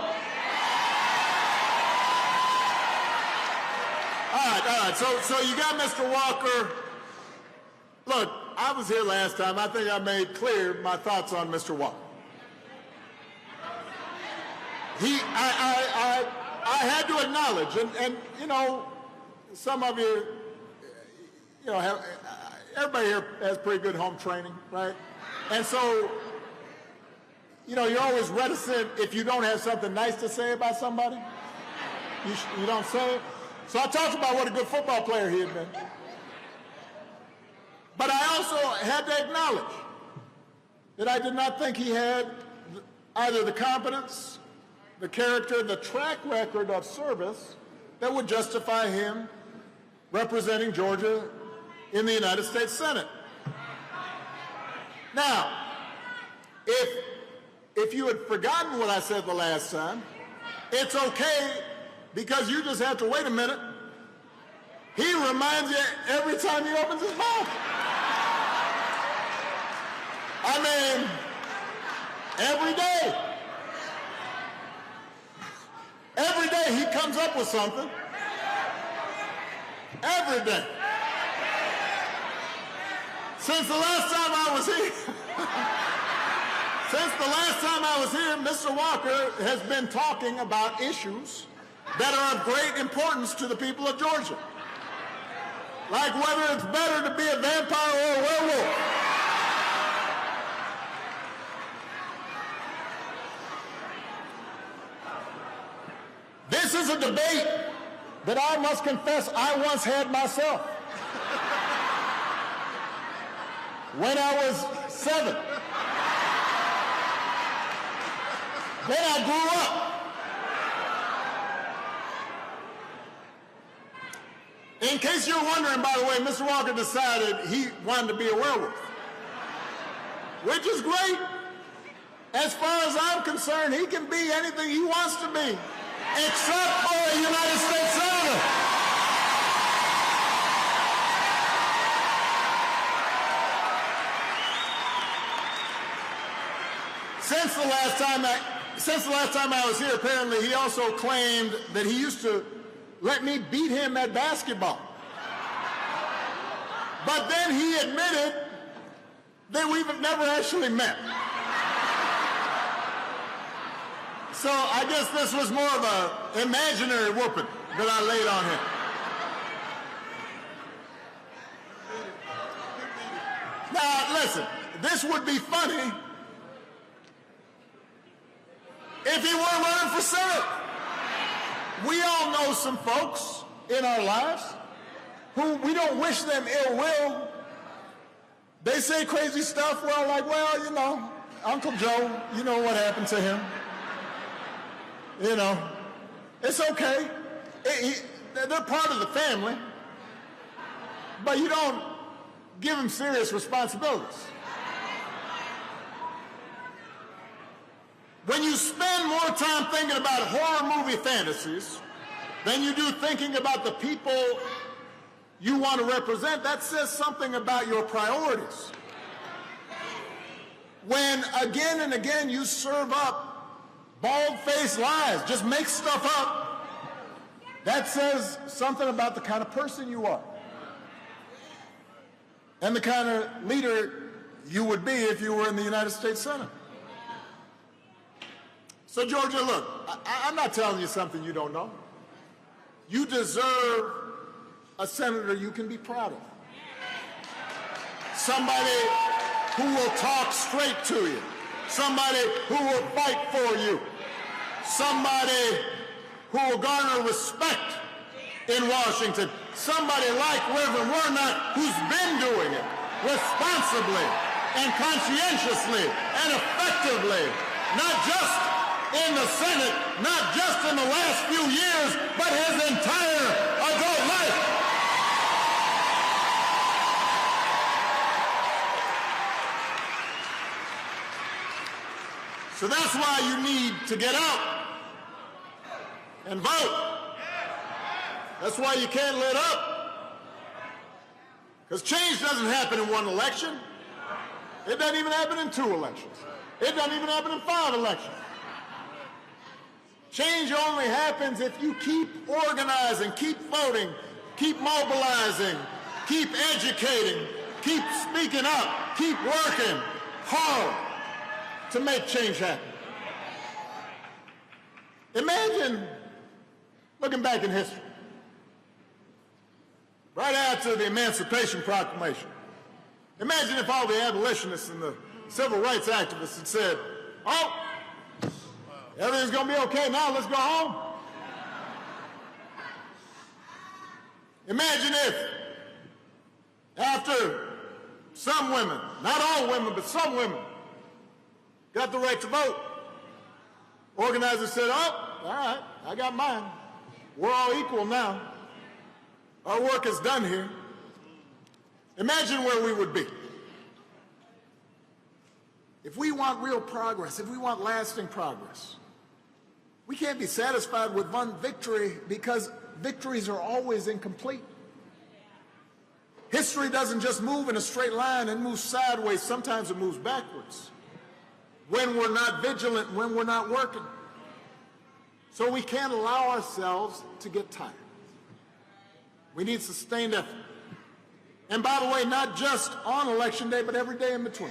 All right. So you got Mr. Walker. Look, I was here last time. I think I made clear my thoughts on Mr. Walker. I had to acknowledge, and you know, some of you, you know, everybody here has pretty good home training, right? And so, you know, you're always reticent if you don't have something nice to say about somebody. You don't say it. So I talked about what a good football player he had been. But I also had to acknowledge that I did not think he had either the competence, the character, the track record of service that would justify him representing Georgia in the United States Senate. Now, if you had forgotten what I said the last time, it's okay, because you just have to wait a minute. He reminds you every time he opens his mouth. I mean, every day. Every day he comes up with something. Every day. Since the last time I was here, Mr. Walker has been talking about issues that are of great importance to the people of Georgia. Like whether it's better to be a vampire or a werewolf. is a debate that I must confess I once had myself. When I was 7. Then I grew up. In case you're wondering, by the way, Mr. Walker decided he wanted to be a werewolf, which is great. As far as I'm concerned, he can be anything he wants to be, except for a United States Senator. Since the last time I was here, apparently he also claimed that he used to let me beat him at basketball. But then he admitted that we've never actually met. So I guess this was more of an imaginary whooping that I laid on him. Now, listen, this would be funny if he weren't running for Senate. We all know some folks in our lives who we don't wish them ill will. They say crazy stuff. We're all like, well, you know, Uncle Joe, you know what happened to him. You know, it's okay. They're part of the family. But you don't give them serious responsibilities. When you spend more time thinking about horror movie fantasies than you do thinking about the people you want to represent, that says something about your priorities. When again and again you serve up bald-faced lies, just make stuff up, that says something about the kind of person you are and the kind of leader you would be if you were in the United States Senate. So, Georgia, look, I'm not telling you something you don't know. You deserve a senator you can be proud of. Somebody who will talk straight to you. Somebody who will fight for you. Somebody who will garner respect in Washington. Somebody like Reverend Warnock, who's been doing it responsibly and conscientiously and effectively, not just in the Senate, not just in the last few years, but his entire adult life. So that's why you need to get out and vote. That's why you can't let up. Because change doesn't happen in one election. It doesn't even happen in 2 elections. It doesn't even happen in 5 elections. Change only happens if you keep organizing, keep voting, keep mobilizing, keep educating, keep speaking up, keep working hard to make change happen. Imagine looking back in history, right after the Emancipation Proclamation. Imagine if all the abolitionists and the civil rights activists had said, oh, everything's going to be okay now, let's go home. Imagine if, after some women, not all women, but some women, got the right to vote, organizers said, oh, all right, I got mine. We're all equal now. Our work is done here. Imagine where we would be. If we want real progress, if we want lasting progress, we can't be satisfied with one victory because victories are always incomplete. History doesn't just move in a straight line and moves sideways. Sometimes it moves backwards when we're not vigilant, when we're not working. So we can't allow ourselves to get tired. We need sustained effort. And by the way, not just on Election Day, but every day in between.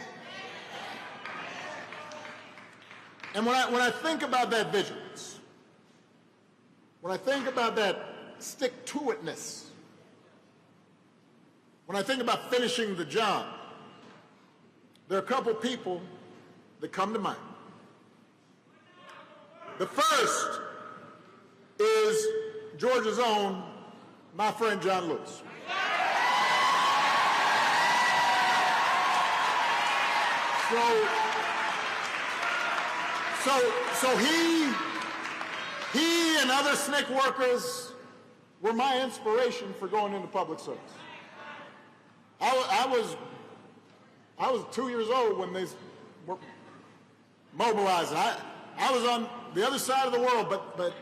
And when I think about that vigilance, when I think about that stick-to-itness, when I think about finishing the job, there are a couple people that come to mind. The first is Georgia's own, my friend John Lewis. So he and other SNCC workers were my inspiration for going into public service. I was 2 years old when they were mobilized. I was on the other side of the world, but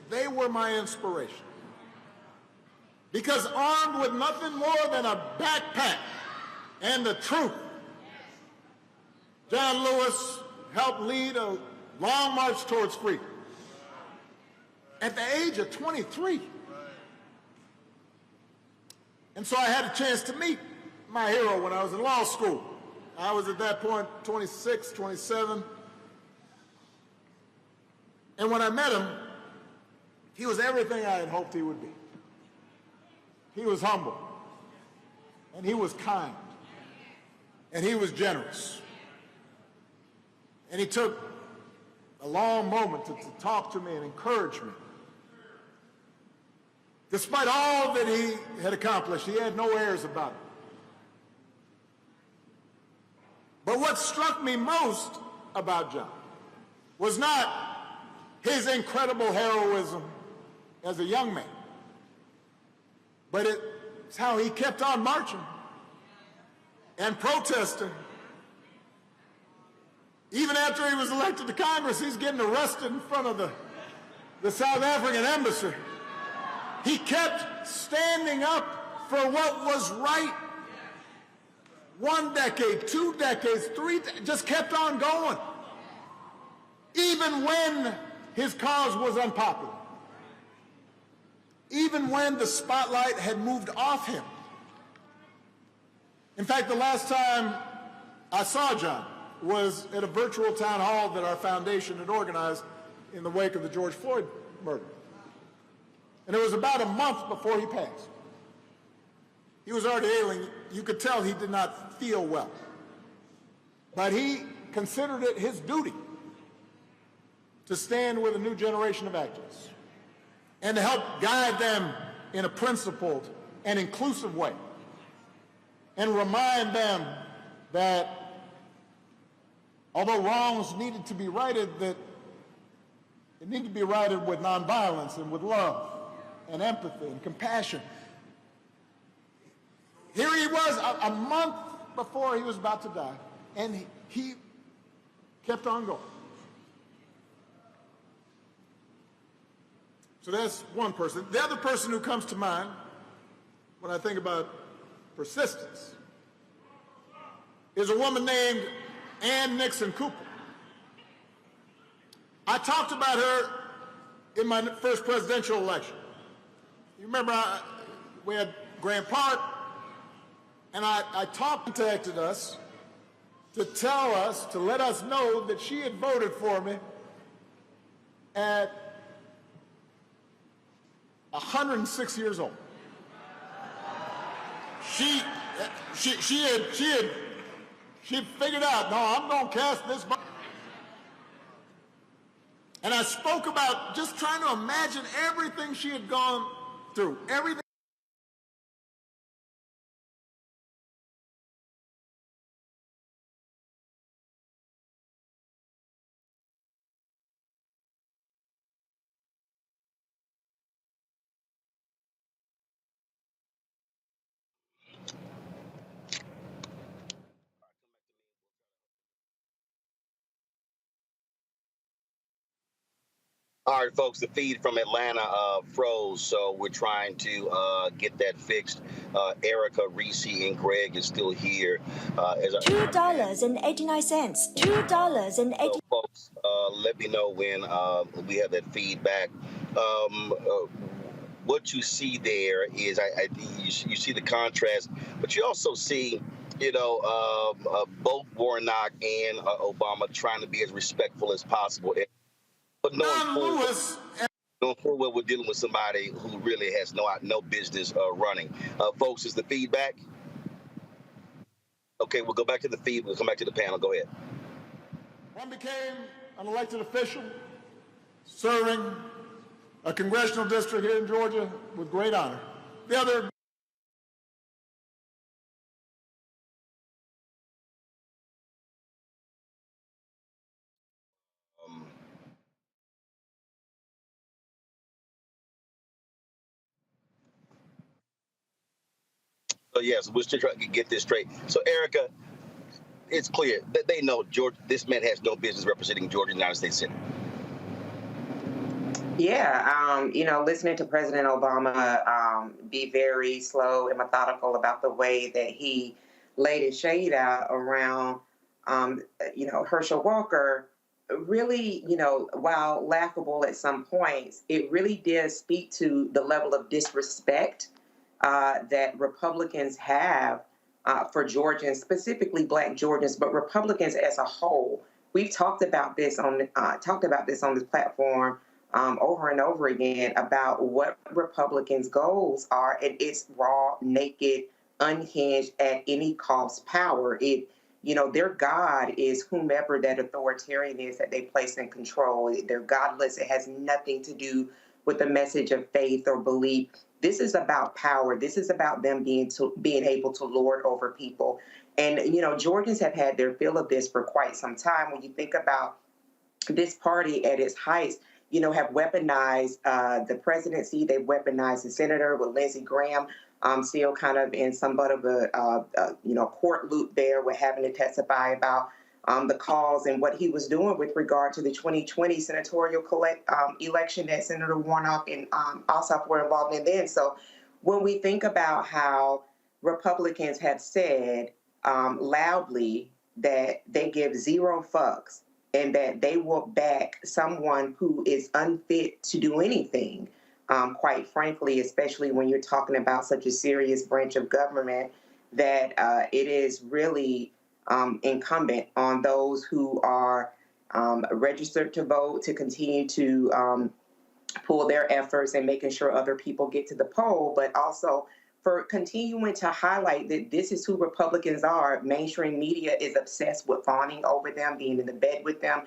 they were my inspiration. Because armed with nothing more than a backpack and the truth, John Lewis helped lead a long march towards freedom. At the age of 23. And so I had a chance to meet my hero when I was in law school. I was at that point 26, 27. And when I met him, he was everything I had hoped he would be. He was humble, and he was kind, and he was generous. And he took a long moment to talk to me and encourage me. Despite all that he had accomplished, he had no airs about it. But what struck me most about John was not his incredible heroism as a young man, but it's how he kept on marching and protesting. Even after he was elected to Congress, he's getting arrested in front of the South African embassy. He kept standing up for what was right. 1 decade, 2 decades, 3, just kept on going. Even when his cause was unpopular. Even when the spotlight had moved off him. In fact, the last time I saw John was at a virtual town hall that our foundation had organized in the wake of the George Floyd murder. And it was about a month before he passed. He was already ailing. You could tell he did not feel well. But he considered it his duty to stand with a new generation of activists and to help guide them in a principled and inclusive way and remind them that although wrongs needed to be righted, that it needed to be righted with nonviolence and with love and empathy and compassion. Here he was a month before he was about to die, and he kept on going. So that's one person. The other person who comes to mind when I think about persistence is a woman named Ann Nixon Cooper. I talked about her in my first presidential election. You remember we had Grant Park, and I contacted us to tell us, to let us know that she had voted for me at 106 years old. She figured out, no, I'm going to cast this vote. And I spoke about just trying to imagine everything she had gone through, everything. All right, folks, the feed from Atlanta froze, so we're trying to get that fixed. Erica, Reese, and Greg is still here. $2.89. $2.80. So, folks, let me know when we have that feedback. What you see there is you see the contrast, but you also see, both Warnock and Obama trying to be as respectful as possible. But knowing full well we're dealing with somebody who really has no business running. Folks, is the feedback? Okay, we'll go back to the feed. We'll come back to the panel. Go ahead. One became an elected official, serving a congressional district here in Georgia with great honor. The other So yes, we're still trying to get this straight. So Erica, it's clear that they know this man has no business representing Georgia in the United States Senate. Yeah, listening to President Obama be very slow and methodical about the way that he laid his shade out around, Herschel Walker, really, while laughable at some points, it really did speak to the level of disrespect that Republicans have for Georgians, specifically Black Georgians, but Republicans as a whole. We've talked about this on this platform over and over again about what Republicans' goals are, and it's raw, naked, unhinged, at any cost power. Their God is whomever that authoritarian is that they place in control. They're godless. It has nothing to do with the message of faith or belief. This is about power. This is about them being able to lord over people. And, Georgians have had their fill of this for quite some time. When you think about this party at its height, have weaponized the presidency. They've weaponized the senator with Lindsey Graham still kind of in somewhat of a court loop there with having to testify about the cause and what he was doing with regard to the 2020 senatorial election that Senator Warnock and Ossoff were involved in then. So when we think about how Republicans have said loudly that they give zero fucks and that they will back someone who is unfit to do anything, quite frankly, especially when you're talking about such a serious branch of government, that it is really incumbent on those who are registered to vote to continue to pull their efforts and making sure other people get to the poll, but also for continuing to highlight that this is who Republicans are. Mainstream media is obsessed with fawning over them, being in the bed with them,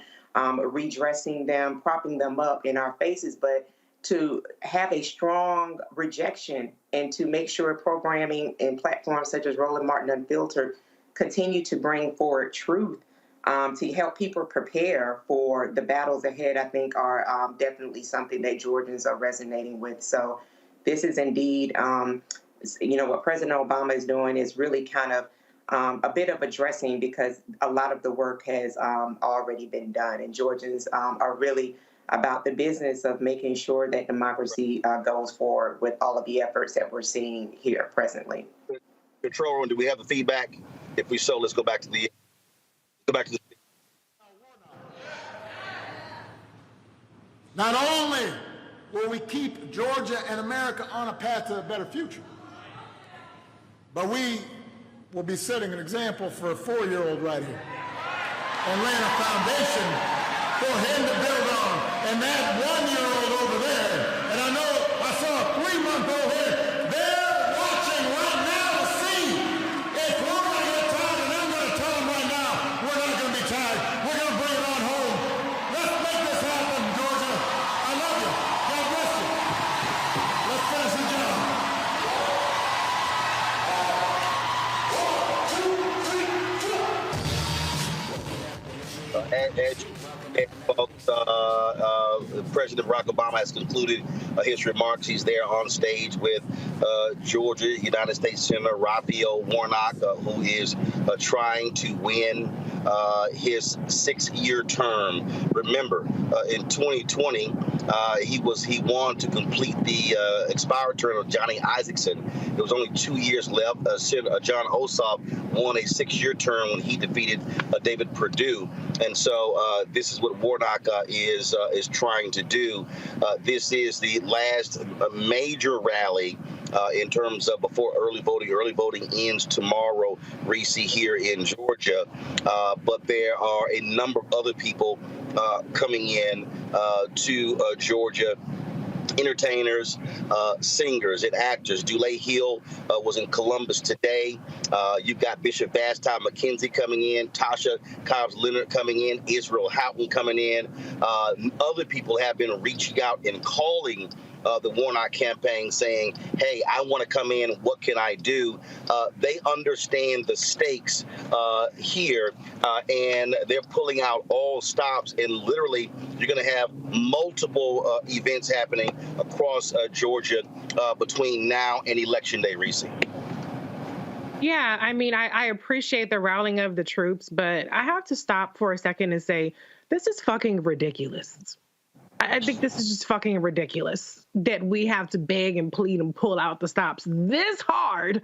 redressing them, propping them up in our faces, but to have a strong rejection and to make sure programming and platforms such as Roland Martin Unfiltered continue to bring forward truth to help people prepare for the battles ahead, I think are definitely something that Georgians are resonating with. So this is indeed, what President Obama is doing is really kind of a bit of addressing, because a lot of the work has already been done, and Georgians are really about the business of making sure that democracy goes forward with all of the efforts that we're seeing here presently. Control room, do we have the feedback? If we so, let's go back to the. Not only will we keep Georgia and America on a path to a better future, but we will be setting an example for a 4-year-old right here and laying a foundation for him to build on. And that 1-year-old over there, and I know I saw a 3-month-old here, they're watching right now to see if we're going to get tired, and I'm going to tell them right now, we're not going to be tired. We're going to bring it on home. Let's make this happen, Georgia. I love you. God bless you. Let's finish the job. President Barack Obama has concluded his remarks. He's there on stage with Georgia United States Senator Raphael Warnock, who is trying to win his 6-year term. Remember, in 2020, he won to complete the expired term of Johnny Isakson. There was only 2 years left. Senator John Ossoff won a 6-year term when he defeated David Perdue. And so this is what Warnock is trying to do. This is the last major rally in terms of before early voting. Early voting ends tomorrow, Reese, here in Georgia. But there are a number of other people coming in to Georgia entertainers, singers, and actors. Dulé Hill was in Columbus today. You've got Bishop Vashti McKenzie coming in, Tasha Cobbs Leonard coming in, Israel Houghton coming in. Other people have been reaching out and calling the Warnock campaign saying, hey, I want to come in. What can I do? They understand the stakes here, and they're pulling out all stops. And literally, you're going to have multiple events happening across Georgia between now and Election Day, Reese. Yeah, I mean, I appreciate the rallying of the troops, but I have to stop for a second and say, this is fucking ridiculous. I think this is just fucking ridiculous that we have to beg and plead and pull out the stops this hard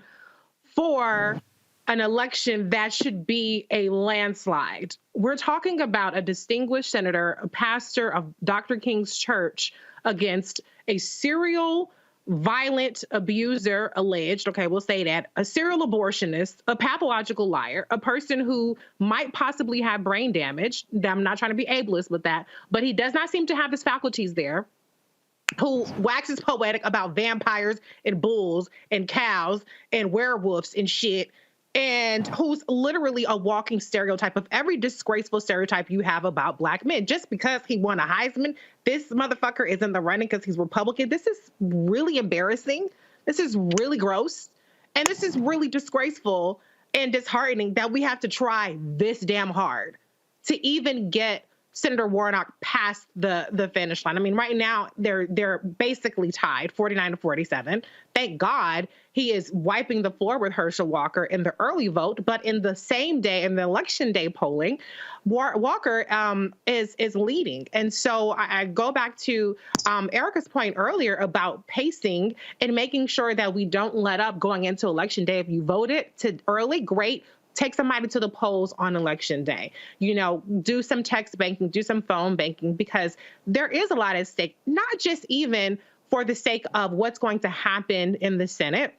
for an election that should be a landslide. We're talking about a distinguished senator, a pastor of Dr. King's church, against a serial violent abuser, alleged, okay, we'll say that, a serial abortionist, a pathological liar, a person who might possibly have brain damage. I'm not trying to be ableist with that, but he does not seem to have his faculties there, who waxes poetic about vampires and bulls and cows and werewolves and shit, and who's literally a walking stereotype of every disgraceful stereotype you have about Black men. Just because he won a Heisman, this motherfucker is in the running because he's Republican. This is really embarrassing. This is really gross. And this is really disgraceful and disheartening that we have to try this damn hard to even get Senator Warnock past the finish line. I mean, right now they're basically tied, 49-47. Thank God he is wiping the floor with Herschel Walker in the early vote, but in the same day, in the election day polling, Walker is leading. And so I go back to Erica's point earlier about pacing and making sure that we don't let up going into election day. If you voted to early, great. Take somebody to the polls on election day. You know, do some text banking, do some phone banking, because there is a lot at stake, not just even for the sake of what's going to happen in the Senate,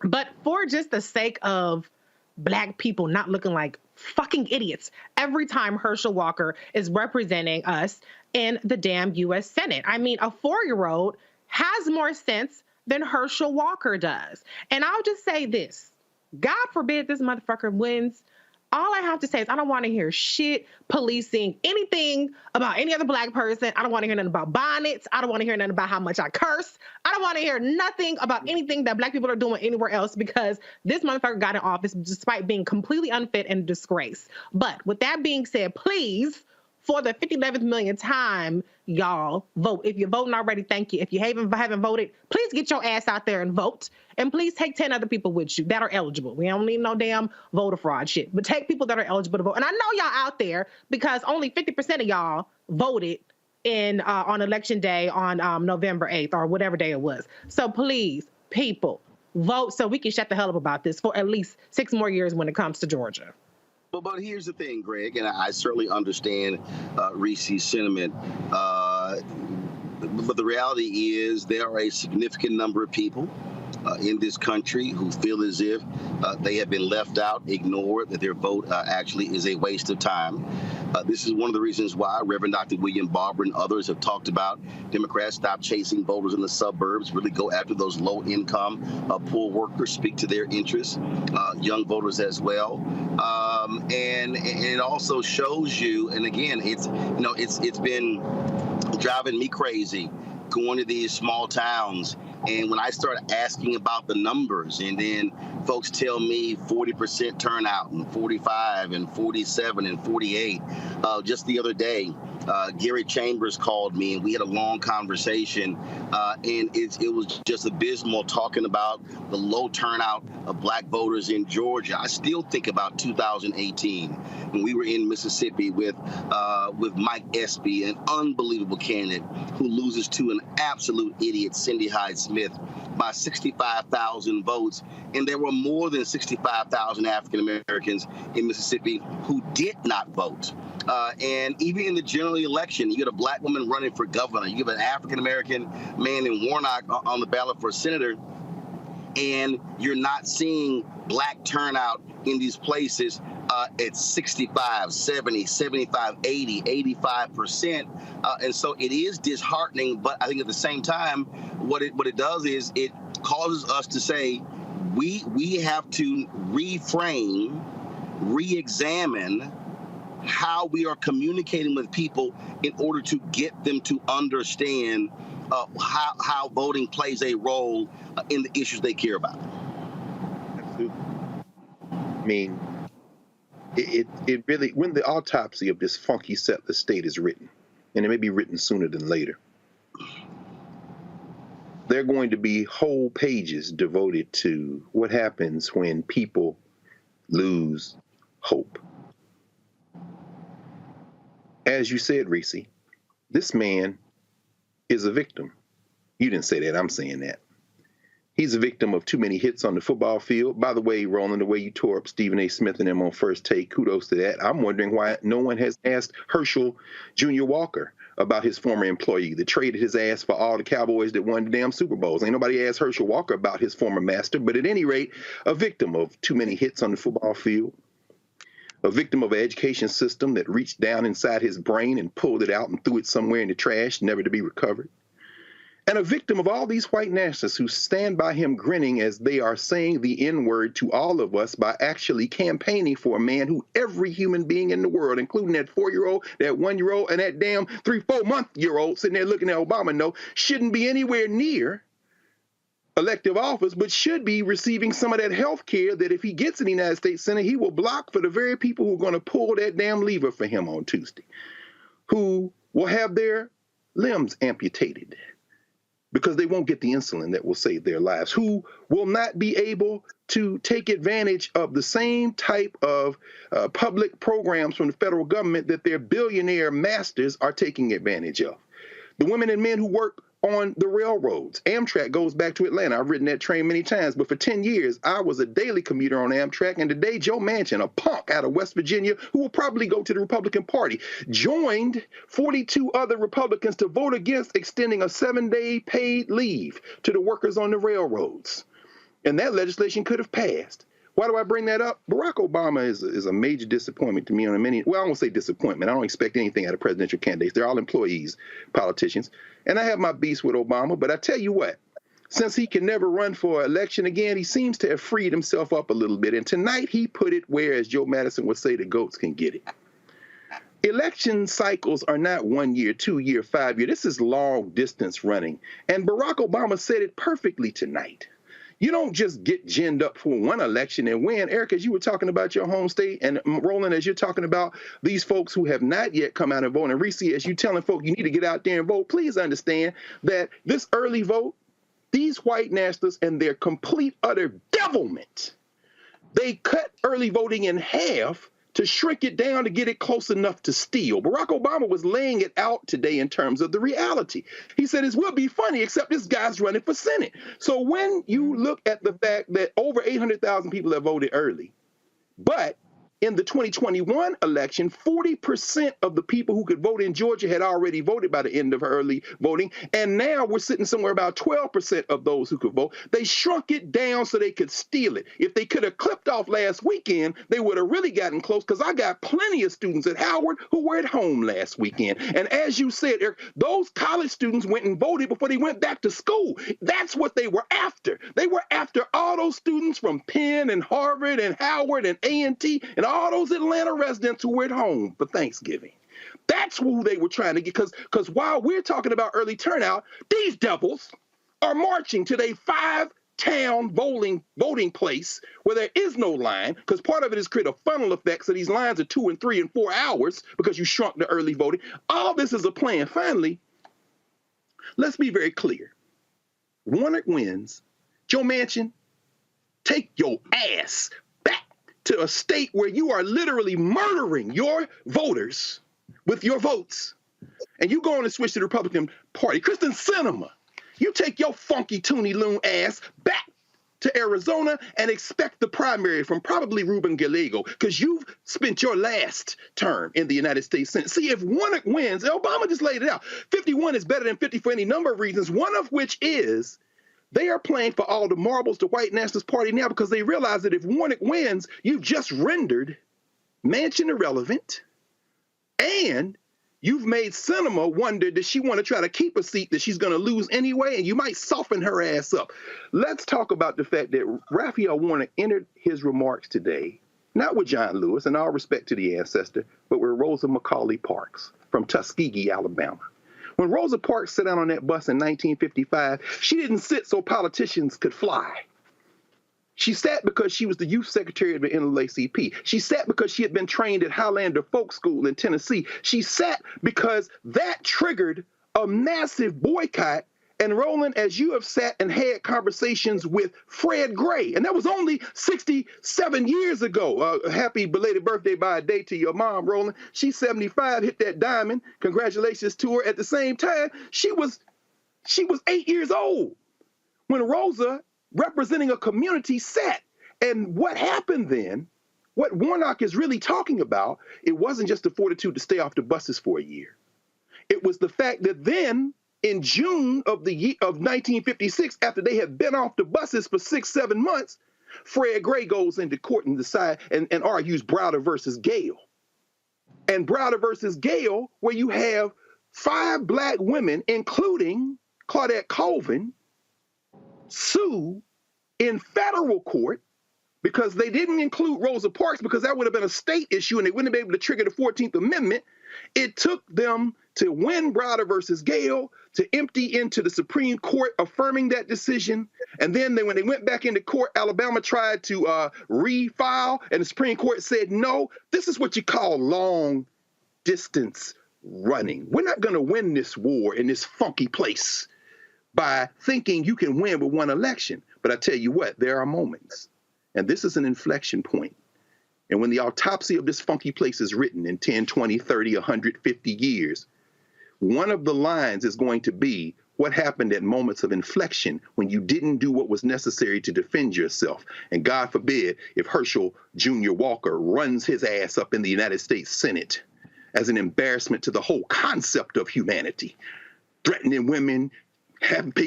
but for just the sake of Black people not looking like fucking idiots every time Herschel Walker is representing us in the damn U.S. Senate. I mean, a 4-year-old has more sense than Herschel Walker does. And I'll just say this. God forbid this motherfucker wins. All I have to say is I don't want to hear shit policing anything about any other Black person. I don't want to hear nothing about bonnets. I don't want to hear nothing about how much I curse. I don't want to hear nothing about anything that Black people are doing anywhere else, because this motherfucker got in office despite being completely unfit and disgrace. But with that being said, please, for the 57th millionth time, y'all, vote. If you're voting already, thank you. If you haven't voted, please get your ass out there and vote. And please take 10 other people with you that are eligible. We don't need no damn voter fraud shit. But take people that are eligible to vote. And I know y'all out there, because only 50% of y'all voted in on election day on November 8th or whatever day it was. So please, people, vote so we can shut the hell up about this for at least 6 more years when it comes to Georgia. But here's the thing, Greg, and I certainly understand Reese's sentiment. But the reality is there are a significant number of people in this country who feel as if they have been left out, ignored, that their vote actually is a waste of time. This is one of the reasons why Reverend Dr. William Barber and others have talked about Democrats stop chasing voters in the suburbs, really go after those low-income, poor workers, speak to their interests, young voters as well. And it also shows you, and again, it's been driving me crazy going to these small towns. And when I start asking about the numbers, and then folks tell me 40% turnout and 45 and 47 and 48. Just the other day, Gary Chambers called me and we had a long conversation. And it was just abysmal talking about the low turnout of Black voters in Georgia. I still think about 2018 when we were in Mississippi with Mike Espy, an unbelievable candidate who loses to an absolute idiot, Cindy Hyde-Smith, by 65,000 votes. And there were more than 65,000 African Americans in Mississippi who did not vote. And even in the general election, you get a Black woman running for governor. You have an African American man in Warnock on the ballot for senator. And you're not seeing Black turnout in these places. it's 65, 70, 75, 80, 85%. And so it is disheartening, but I think at the same time, what it does is it causes us to say we have to reframe, re-examine how we are communicating with people in order to get them to understand how voting plays a role in the issues they care about. Absolutely. I mean, it really, when the autopsy of this funky settler state is written, and it may be written sooner than later, there are going to be whole pages devoted to what happens when people lose hope. As you said, Reese, this man is a victim. You didn't say that, I'm saying that. He's a victim of too many hits on the football field. By the way, Roland, the way you tore up Stephen A. Smith and them on First Take, kudos to that. I'm wondering why no one has asked Herschel Jr. Walker about his former employee that traded his ass for all the Cowboys that won the damn Super Bowls. Ain't nobody asked Herschel Walker about his former master, but at any rate, a victim of too many hits on the football field, a victim of an education system that reached down inside his brain and pulled it out and threw it somewhere in the trash, never to be recovered. And a victim of all these white nationalists who stand by him grinning as they are saying the N-word to all of us by actually campaigning for a man who every human being in the world, including that 4-year-old, that 1-year-old, and that damn 3-4-month-year-old sitting there looking at Obama, no, shouldn't be anywhere near elective office, but should be receiving some of that health care that if he gets in the United States Senate, he will block for the very people who are going to pull that damn lever for him on Tuesday, who will have their limbs amputated because they won't get the insulin that will save their lives, who will not be able to take advantage of the same type of public programs from the federal government that their billionaire masters are taking advantage of. The women and men who work on the railroads. Amtrak goes back to Atlanta. I've ridden that train many times, but for 10 years, I was a daily commuter on Amtrak, and today Joe Manchin, a punk out of West Virginia, who will probably go to the Republican Party, joined 42 other Republicans to vote against extending a 7-day paid leave to the workers on the railroads. And that legislation could have passed. Why do I bring that up? Barack Obama is a major disappointment to me on many, well, I won't say disappointment. I don't expect anything out of presidential candidates. They're all employees, politicians. And I have my beefs with Obama, but I tell you what, since he can never run for election again, he seems to have freed himself up a little bit. And tonight he put it where, as Joe Madison would say, the goats can get it. Election cycles are not 1 year, 2 year, 5 year. This is long distance running. And Barack Obama said it perfectly tonight. You don't just get ginned up for one election and win. Eric, as you were talking about your home state, and Roland, as you're talking about these folks who have not yet come out and vote, and Reese, as you telling folks you need to get out there and vote, please understand that this early vote, these white nationalists and their complete utter devilment, they cut early voting in half to shrink it down to get it close enough to steal. Barack Obama was laying it out today in terms of the reality. He said, it will be funny, except this guy's running for Senate. So when you look at the fact that over 800,000 people have voted early, but in the 2021 election, 40% of the people who could vote in Georgia had already voted by the end of early voting. And now we're sitting somewhere about 12% of those who could vote. They shrunk it down so they could steal it. If they could have clipped off last weekend, they would have really gotten close, because I got plenty of students at Howard who were at home last weekend. And as you said, Eric, those college students went and voted before they went back to school. That's what they were after. They were after all those students from Penn and Harvard and Howard and A&T and all those Atlanta residents who were at home for Thanksgiving. That's who they were trying to get, because while we're talking about early turnout, these devils are marching to their 5-town voting place where there is no line, because part of it is create a funnel effect, so these lines are 2 and 3 and 4 hours because you shrunk the early voting. All this is a plan. Finally, let's be very clear. Warnock wins. Joe Manchin, take your ass back to a state where you are literally murdering your voters with your votes, and you go on and switch to the Republican Party. Kristen Sinema, you take your funky Toonie Loon ass back to Arizona and expect the primary from probably Ruben Gallego, because you've spent your last term in the United States Senate. See, if Warnock wins, Obama just laid it out. 51 is better than 50 for any number of reasons, one of which is they are playing for all the marbles, the white nationalist party now, because they realize that if Warnock wins, you've just rendered Manchin irrelevant, and you've made Sinema wonder, does she want to try to keep a seat that she's going to lose anyway, and you might soften her ass up. Let's talk about the fact that Raphael Warnock entered his remarks today, not with John Lewis, and all respect to the ancestor, but with Rosa Macaulay Parks from Tuskegee, Alabama. When Rosa Parks sat down on that bus in 1955, she didn't sit so politicians could fly. She sat because she was the youth secretary of the NAACP. She sat because she had been trained at Highlander Folk School in Tennessee. She sat because that triggered a massive boycott. And Roland, as you have sat and had conversations with Fred Gray, and that was only 67 years ago. Happy belated birthday by a day to your mom, Roland. She's 75, hit that diamond. Congratulations to her. At the same time, she was 8 years old when Rosa, representing a community, sat. And what happened then, what Warnock is really talking about, it wasn't just the fortitude to stay off the buses for a year. It was the fact that then, in June of 1956, after they had been off the buses for 6-7 months, Fred Gray goes into court and and argues Browder versus Gale. And Browder versus Gale, where you have 5 black women, including Claudette Colvin, sue in federal court because they didn't include Rosa Parks because that would have been a state issue and they wouldn't have been able to trigger the 14th Amendment. It took them to win Browder versus Gale, to empty into the Supreme Court affirming that decision. And then when they went back into court, Alabama tried to refile, and the Supreme Court said, no, this is what you call long distance running. We're not going to win this war in this funky place by thinking you can win with one election. But I tell you what, there are moments, and this is an inflection point. And when the autopsy of this funky place is written in 10, 20, 30, 150 years, one of the lines is going to be what happened at moments of inflection when you didn't do what was necessary to defend yourself. And God forbid if Herschel Jr. Walker runs his ass up in the United States Senate as an embarrassment to the whole concept of humanity, threatening women,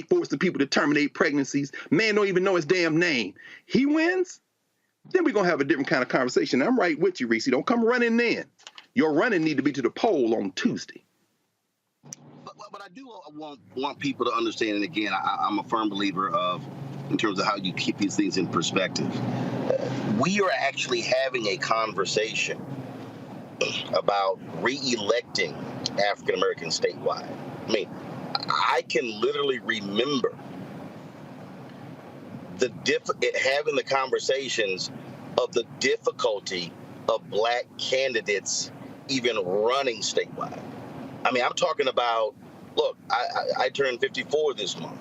forcing people to terminate pregnancies. Man don't even know his damn name. He wins, then we're going to have a different kind of conversation. I'm right with you, Reese. Don't come running then. Your running need to be to the poll on Tuesday. But I do want people to understand, and again, I'm a firm believer of, in terms of how you keep these things in perspective, we are actually having a conversation about re-electing African Americans statewide. I mean, I can literally remember having the conversations of the difficulty of black candidates even running statewide. I mean, I'm talking about, look, I turned 54 this month.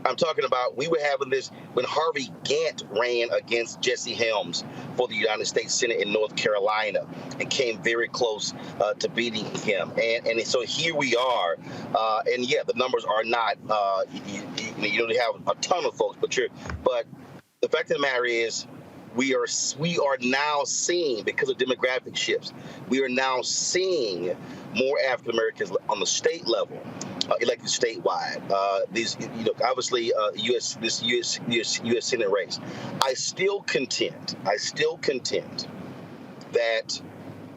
I'm talking about, we were having this when Harvey Gantt ran against Jesse Helms for the United States Senate in North Carolina and came very close to beating him. And so here we are. And yeah, the numbers are not, you don't have a ton of folks, but the fact of the matter is, we are now seeing, because of demographic shifts, we are now seeing more African Americans on the state level elected statewide. These, obviously, U.S. Senate race. I still contend that,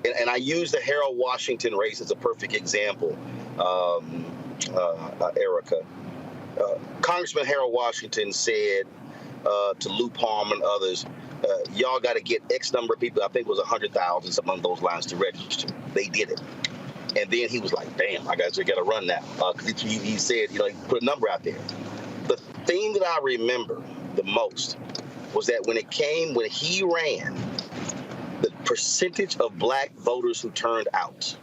and I use the Harold Washington race as a perfect example, Erica. Congressman Harold Washington said to Lou Palm and others, y'all got to get X number of people, I think it was 100,000, something along those lines, to register. They did it. And then he was like, damn, I got to run now. He said, he put a number out there. The thing that I remember the most was that when he ran, the percentage of black voters who turned out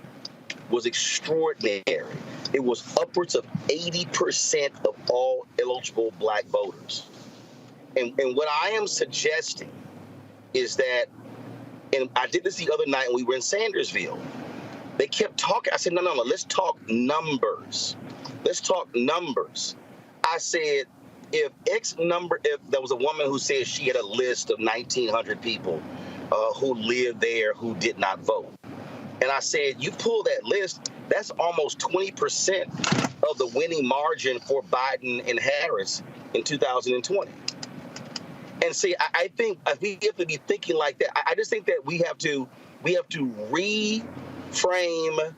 was extraordinary. It was upwards of 80% of all eligible black voters. And what I am suggesting is that, and I did this the other night when we were in Sandersville, they kept talking. I said, no, let's talk numbers. I said, if there was a woman who said she had a list of 1,900 people who lived there who did not vote. And I said, you pull that list, that's almost 20% of the winning margin for Biden and Harris in 2020. And see, I think we have to be thinking like that. I just think that we have to We have to reframe,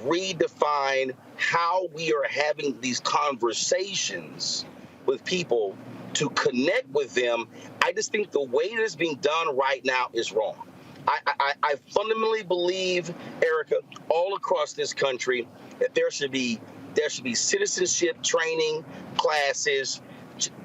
redefine how we are having these conversations with people to connect with them. I just think the way it is being done right now is wrong. I fundamentally believe, Erica, all across this country, that there should be citizenship training classes.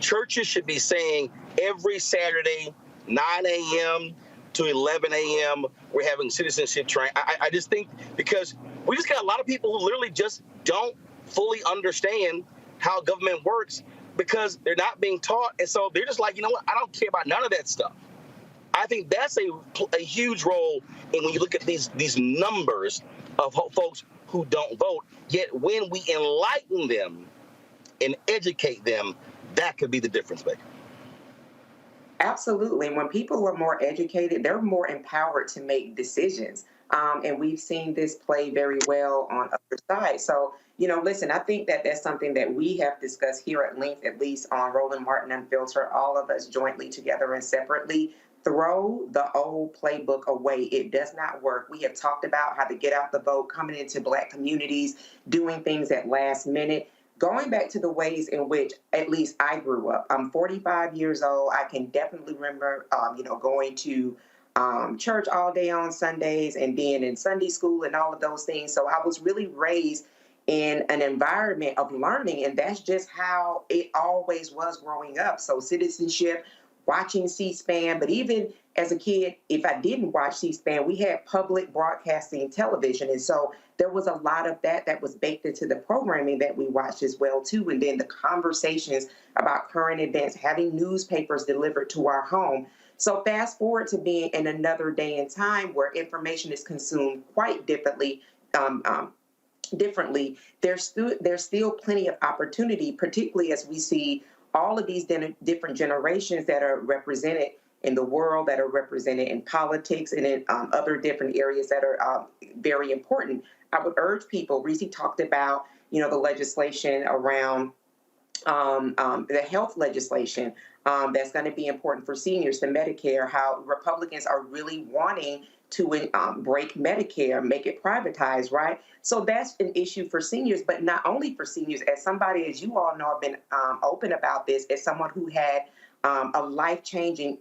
Churches should be saying every Saturday, 9 a.m. to 11 a.m., we're having citizenship training. I just think because we just got a lot of people who literally just don't fully understand how government works because they're not being taught. And so they're just like, you know what, I don't care about none of that stuff. I think that's a huge role in when you look at these numbers of folks who don't vote. Yet when we enlighten them and educate them, that could be the difference maker. Absolutely. When people are more educated, they're more empowered to make decisions. And we've seen this play very well on other sides. So, listen, I think that that's something that we have discussed here at length, at least on Roland Martin Unfiltered, all of us jointly together and separately. Throw the old playbook away. It does not work. We have talked about how to get out the vote, coming into Black communities, doing things at last minute. Going back to the ways in which at least I grew up. I'm 45 years old. I can definitely remember, going to church all day on Sundays and being in Sunday school and all of those things. So I was really raised in an environment of learning, and that's just how it always was growing up. So citizenship, watching C-SPAN, but even as a kid, if I didn't watch C-SPAN, we had public broadcasting television. And so there was a lot of that was baked into the programming that we watched as well, too. And then the conversations about current events, having newspapers delivered to our home. So fast forward to being in another day and time where information is consumed quite differently. There's still plenty of opportunity, particularly as we see all of these different generations that are represented in the world, that are represented in politics and in other different areas that are very important. I would urge people, Reese talked about, the legislation around the health legislation that's going to be important for seniors, the Medicare, how Republicans are really wanting to break Medicare, make it privatized, right? So that's an issue for seniors, but not only for seniors. As somebody, as you all know, I've been open about this, as someone who had a life-changing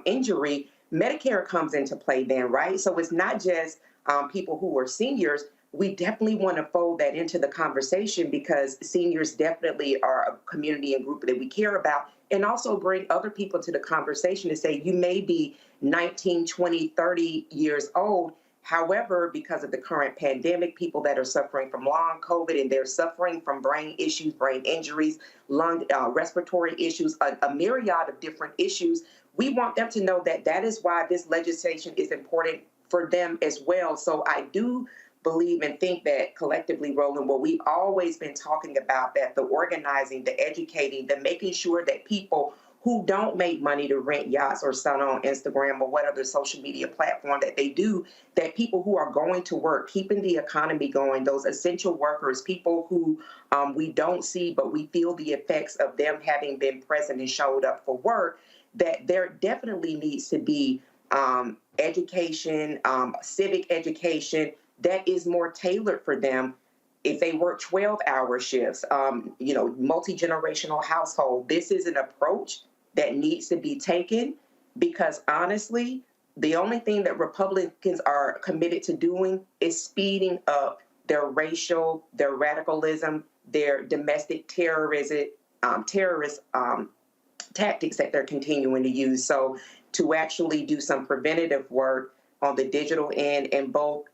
injury, Medicare comes into play then, right? So it's not just people who are seniors. We definitely want to fold that into the conversation because seniors definitely are a community and group that we care about, and also bring other people to the conversation to say, you may be 19, 20, 30 years old. However, because of the current pandemic, people that are suffering from long COVID and they're suffering from brain issues, brain injuries, lung, respiratory issues, a myriad of different issues, we want them to know that that is why this legislation is important for them as well. So I do believe and think that collectively, Roland, what we've always been talking about, that the organizing, the educating, the making sure that people who don't make money to rent yachts or sell on Instagram or what other social media platform that they do, that people who are going to work, keeping the economy going, those essential workers, people who we don't see, but we feel the effects of them having been present and showed up for work, that there definitely needs to be education, civic education that is more tailored for them. If they work 12-hour shifts, multi-generational household, this is an approach that needs to be taken because honestly, the only thing that Republicans are committed to doing is speeding up their racial, their radicalism, their domestic terrorist tactics that they're continuing to use. So to actually do some preventative work on the digital end and both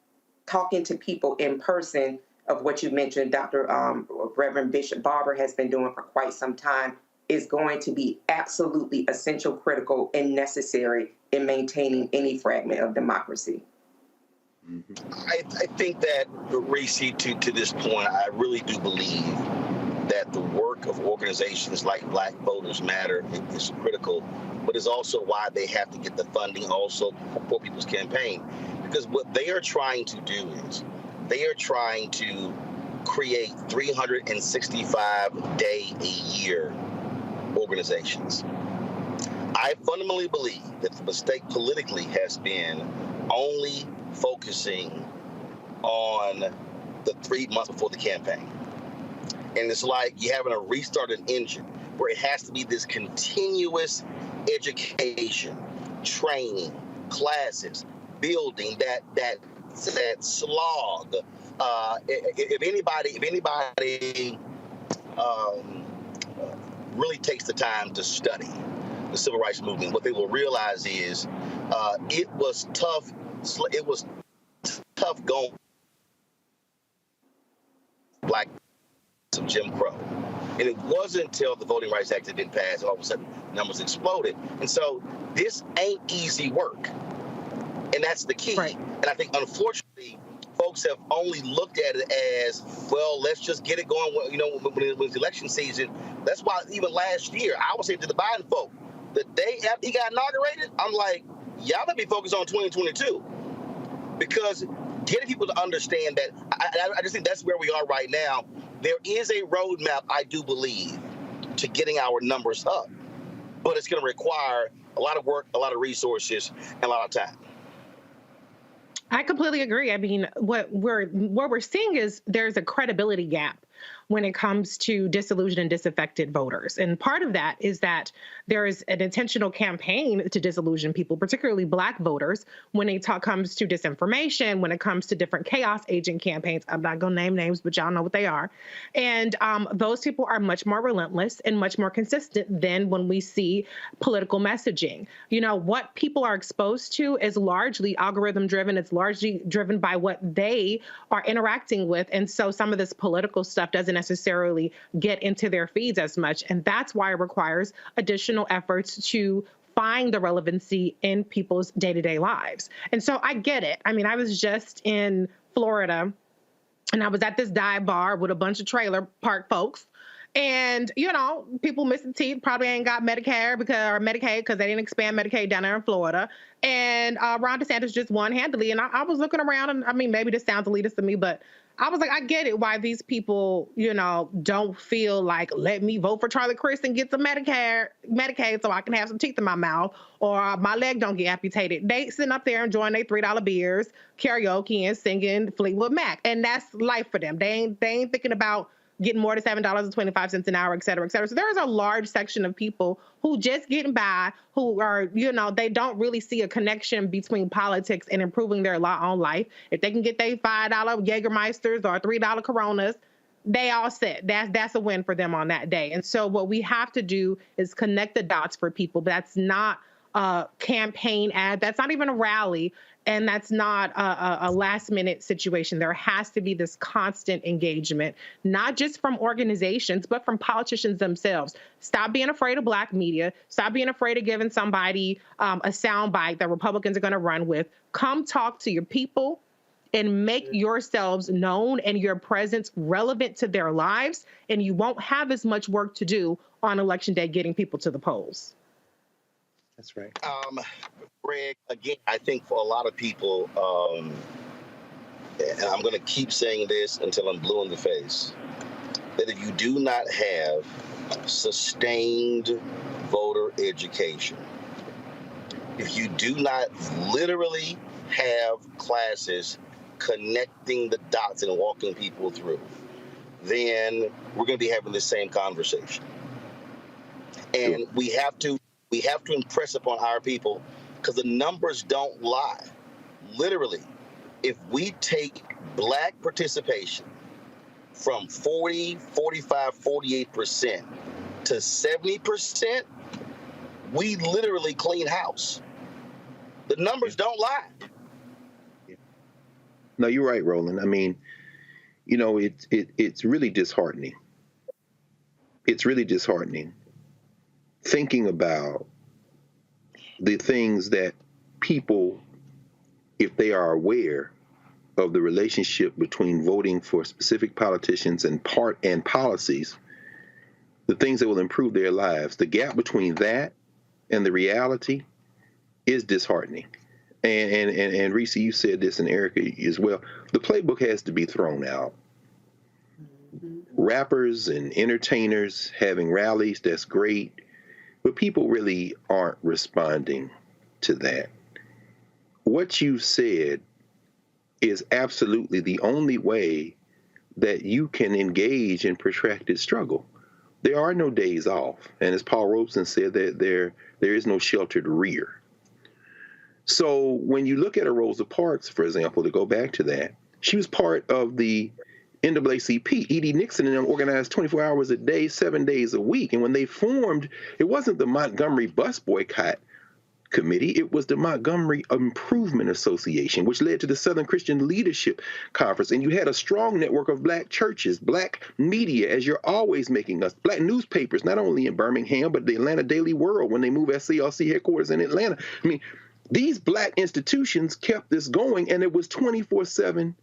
talking to people in person of what you mentioned, Dr. Reverend Bishop Barber has been doing for quite some time, is going to be absolutely essential, critical, and necessary in maintaining any fragment of democracy. I think that, Reese, to this point, I really do believe that the work of organizations like Black Voters Matter is critical, but is also why they have to get the funding also for people's campaign. Because what they are trying to do is they are trying to create 365-day-a-year organizations. I fundamentally believe that the mistake politically has been only focusing on the 3 months before the campaign. And it's like you're having to restart an engine where it has to be this continuous education, training, classes, building that slog. If anybody really takes the time to study the civil rights movement, what they will realize is it was tough. It was tough going black some Jim Crow. And it wasn't until the Voting Rights Act had been passed and all of a sudden numbers exploded. And so this ain't easy work. And that's the key. Right. And I think, unfortunately, folks have only looked at it as, well, let's just get it going. You know, when it was election season, that's why even last year, I was saying to the Biden folk, the day after he got inaugurated, I'm like, y'all better be focused on 2022. Because getting people to understand that, I just think that's where we are right now. There is a roadmap, I do believe, to getting our numbers up. But it's going to require a lot of work, a lot of resources, and a lot of time. I completely agree. I mean, what we're seeing is there's a credibility gap when it comes to disillusioned and disaffected voters. And part of that is that there is an intentional campaign to disillusion people, particularly Black voters, when it comes to disinformation, when it comes to different chaos agent campaigns. I'm not going to name names, but y'all know what they are. And those people are much more relentless and much more consistent than when we see political messaging. You know, what people are exposed to is largely algorithm driven. It's largely driven by what they are interacting with. And so some of this political stuff doesn't necessarily get into their feeds as much. And that's why it requires additional efforts to find the relevancy in people's day-to-day lives. And so I get it. I mean, I was just in Florida and I was at this dive bar with a bunch of trailer park folks. And, you know, people missing teeth probably ain't got Medicare or Medicaid because they didn't expand Medicaid down there in Florida. And Ron DeSantis just won handily. And I was looking around, and I mean, maybe this sounds elitist to me, but I was like, I get it why these people, you know, don't feel like, let me vote for Charlie Crist and get some Medicaid so I can have some teeth in my mouth, or my leg don't get amputated. They sitting up there enjoying their $3 beers, karaoke, and singing Fleetwood Mac. And that's life for them. They ain't thinking about getting more than $7.25 an hour, et cetera, et cetera. So there's a large section of people who just getting by, who are, you know, they don't really see a connection between politics and improving their own life. If they can get their $5 Jägermeisters or $3 Coronas, they all set. That's a win for them on that day. And so what we have to do is connect the dots for people. That's not a campaign ad. That's not even a rally. And that's not a last minute situation. There has to be this constant engagement, not just from organizations, but from politicians themselves. Stop being afraid of Black media. Stop being afraid of giving somebody a soundbite that Republicans are going to run with. Come talk to your people and make yourselves known and your presence relevant to their lives. And you won't have as much work to do on Election Day getting people to the polls. That's right. Greg, again, I think for a lot of people, and I'm going to keep saying this until I'm blue in the face, that if you do not have sustained voter education, if you do not literally have classes connecting the dots and walking people through, then we're going to be having the same conversation. And we have to impress upon our people, because the numbers don't lie. Literally, if we take Black participation from 40, 45, 48% to 70%, we literally clean house. The numbers don't lie. No, you're right, Roland. I mean, you know, it's really disheartening. It's really disheartening thinking about the things that people, if they are aware of the relationship between voting for specific politicians and policies, the things that will improve their lives, the gap between that and the reality is disheartening. And Reese, you said this, and Erica as well. The playbook has to be thrown out. Rappers and entertainers having rallies, that's great. But people really aren't responding to that. what you said is absolutely the only way that you can engage in protracted struggle. There are no days off. And as Paul Robeson said, that there is no sheltered rear. So when you look at a Rosa Parks, for example, to go back to that, she was part of the NAACP. Edie Nixon and them organized 24 hours a day, 7 days a week. And when they formed, it wasn't the Montgomery Bus Boycott Committee, it was the Montgomery Improvement Association, which led to the Southern Christian Leadership Conference. And you had a strong network of black churches, black media, as you're always making us, black newspapers, not only in Birmingham, but the Atlanta Daily World when they moved SCLC headquarters in Atlanta. I mean, these black institutions kept this going, and it was 24/7,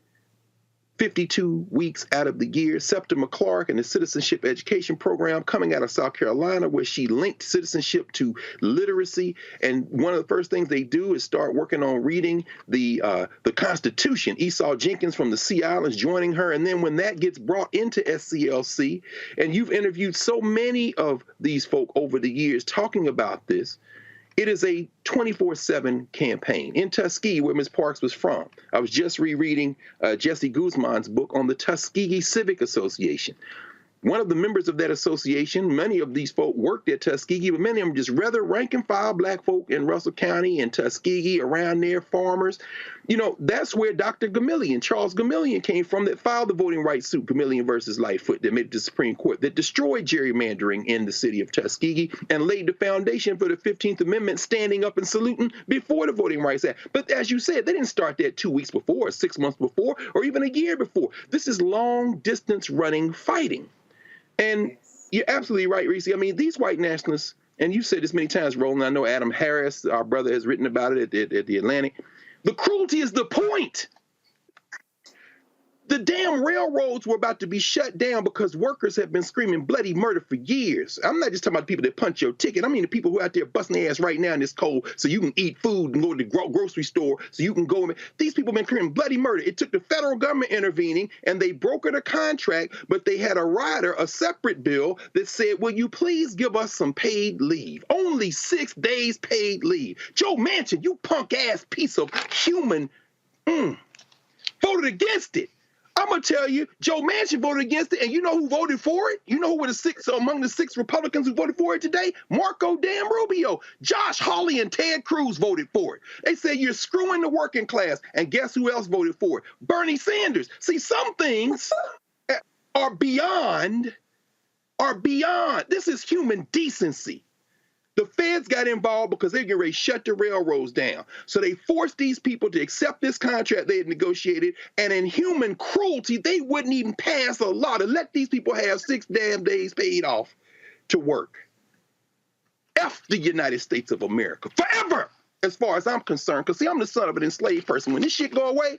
52 weeks out of the year. Septima Clark and the Citizenship Education Program coming out of South Carolina, where she linked citizenship to literacy. And one of the first things they do is start working on reading the Constitution. Esau Jenkins from the Sea Islands joining her. And then when that gets brought into SCLC, and you've interviewed so many of these folk over the years talking about this, it is a 24/7 campaign. In Tuskegee, where Ms. Parks was from, I was just rereading Jesse Guzman's book on the Tuskegee Civic Association. One of the members of that association, many of these folk worked at Tuskegee, but many of them just rather rank and file black folk in Russell County and Tuskegee, around there, farmers. You know, that's where Dr. Gamillion, Charles Gamillion, came from, that filed the voting rights suit, Gamillion versus Lightfoot, that made it to the Supreme Court, that destroyed gerrymandering in the city of Tuskegee and laid the foundation for the 15th Amendment, standing up and saluting before the Voting Rights Act. But as you said, they didn't start that 2 weeks before, or 6 months before, or even a year before. This is long distance running fighting. And you're absolutely right, Reese. I mean, these white nationalists, and you've said this many times, Roland, I know Adam Harris, our brother, has written about it at the Atlantic. The cruelty is the point. The damn railroads were about to be shut down because workers have been screaming bloody murder for years. I'm not just talking about the people that punch your ticket. I mean the people who are out there busting their ass right now in this cold so you can eat food and go to the grocery store so you can go. These people have been screaming bloody murder. It took the federal government intervening, and they brokered a contract, but they had a rider, a separate bill that said, will you please give us some paid leave? Only 6 days paid leave. Joe Manchin, you punk-ass piece of human, voted against it. I'm going to tell you, Joe Manchin voted against it, and you know who voted for it? You know who were among the 6 Republicans who voted for it today? Marco Dan Rubio, Josh Hawley, and Ted Cruz voted for it. They said you're screwing the working class, and guess who else voted for it? Bernie Sanders. See, some things are beyond. This is human decency. The feds got involved because they get ready to shut the railroads down. So they forced these people to accept this contract they had negotiated, and in human cruelty, they wouldn't even pass a law to let these people have 6 damn days paid off to work. F the United States of America forever, as far as I'm concerned, because see, I'm the son of an enslaved person. When this shit go away,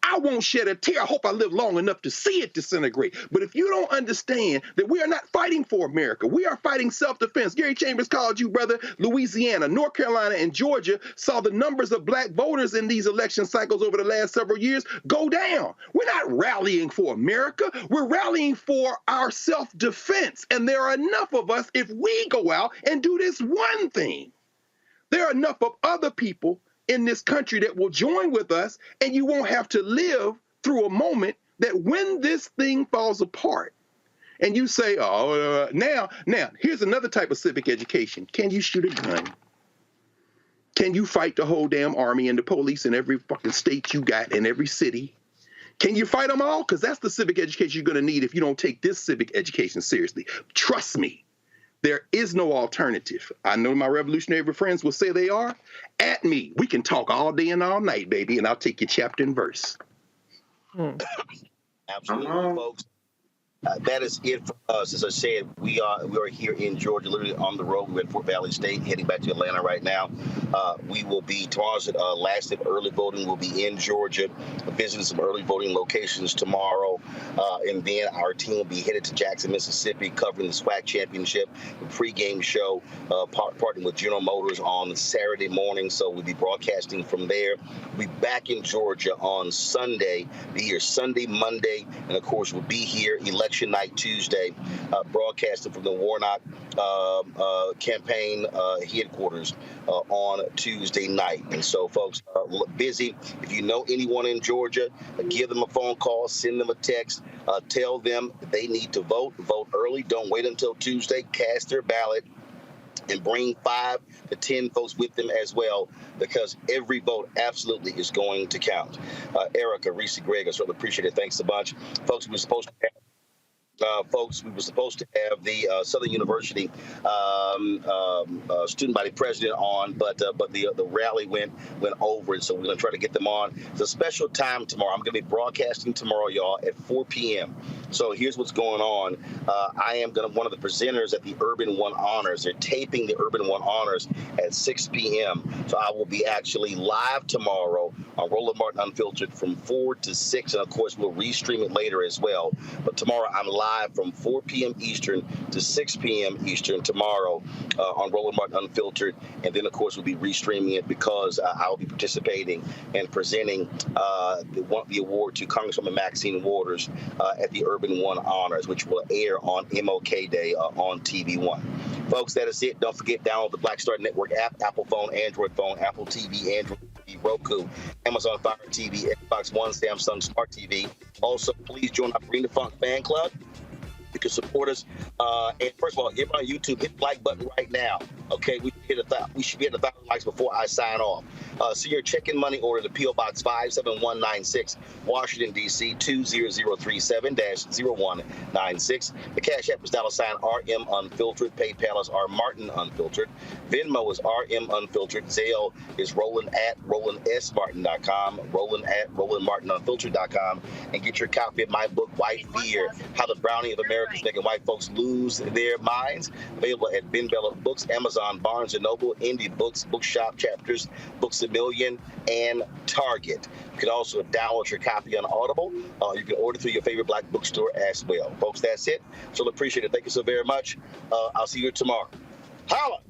I won't shed a tear. I hope I live long enough to see it disintegrate. But if you don't understand that we are not fighting for America, we are fighting self-defense. Gary Chambers called you, brother. Louisiana, North Carolina, and Georgia saw the numbers of black voters in these election cycles over the last several years go down. We're not rallying for America. We're rallying for our self-defense. And there are enough of us, if we go out and do this one thing, there are enough of other people in this country that will join with us, and you won't have to live through a moment that when this thing falls apart and you say, now, here's another type of civic education. Can you shoot a gun? Can you fight the whole damn army and the police in every fucking state you got, in every city? Can you fight them all? Because that's the civic education you're going to need if you don't take this civic education seriously. Trust me. There is no alternative. I know my revolutionary friends will say they are. At me. We can talk all day and all night, baby, and I'll take you chapter and verse. Absolutely, folks. That is it for us. As I said, we are here in Georgia, literally on the road. We're at Fort Valley State, heading back to Atlanta right now. We will be, tomorrow's last day of early voting. We'll be in Georgia, visiting some early voting locations tomorrow. And then our team will be headed to Jackson, Mississippi, covering the SWAC championship, the pregame show, partnering with General Motors on Saturday morning. So we'll be broadcasting from there. We'll be back in Georgia on Sunday, be here Sunday, Monday, and of course we'll be here election Election Night Tuesday, broadcasting from the Warnock campaign headquarters on Tuesday night. And so folks are busy. If you know anyone in Georgia, give them a phone call, send them a text, tell them they need to vote early. Don't wait until Tuesday. Cast their ballot and bring 5 to 10 folks with them as well, because every vote absolutely is going to count. Erica, Reese, Greg, I certainly appreciate it. Thanks a bunch. Folks, we were supposed to have the Southern University student body president on, but the rally went over, and so we're going to try to get them on. It's a special time tomorrow. I'm going to be broadcasting tomorrow, y'all, at 4 p.m. So here's what's going on. I am one of the presenters at the Urban One Honors. They're taping the Urban One Honors at 6 p.m. So I will be actually live tomorrow on Roland Martin Unfiltered from 4 to 6, and of course we'll restream it later as well. But tomorrow I'm live from 4 p.m. Eastern to 6 p.m. Eastern tomorrow on Roland Martin Unfiltered, and then of course we'll be restreaming it because I'll be participating and presenting the award to Congresswoman Maxine Waters at the Urban One Honors, which will air on MLK Day on TV One. Folks, that is it. Don't forget, download the Black Star Network app, Apple phone, Android phone, Apple TV, Android TV, Roku, Amazon Fire TV, Xbox One, Samsung Smart TV. Also, please join our Bring the Funk fan club. You can support us. And first of all, if on YouTube, hit the like button right now. Okay, we should be at 1,000 likes before I sign off. Send your check-in money order to P.O. Box 57196, Washington, D.C. 20037-0196. The Cash App is $RM Unfiltered. PayPal is R Martin Unfiltered. Venmo is RM Unfiltered. Zelle is Roland at RolandSMartin.com. Roland at RolandMartinUnfiltered.com. And get your copy of my book, White Fear: How the Browning of America is Making White Folks Lose Their Minds. Available at Ben Bella Books, Amazon, Barnes & Noble, Indie Books, Bookshop, Chapters, Books A Million, and Target. You can also download your copy on Audible. You can order through your favorite black bookstore as well. Folks, that's it. So appreciate it. Thank you so very much. I'll see you tomorrow. Holla!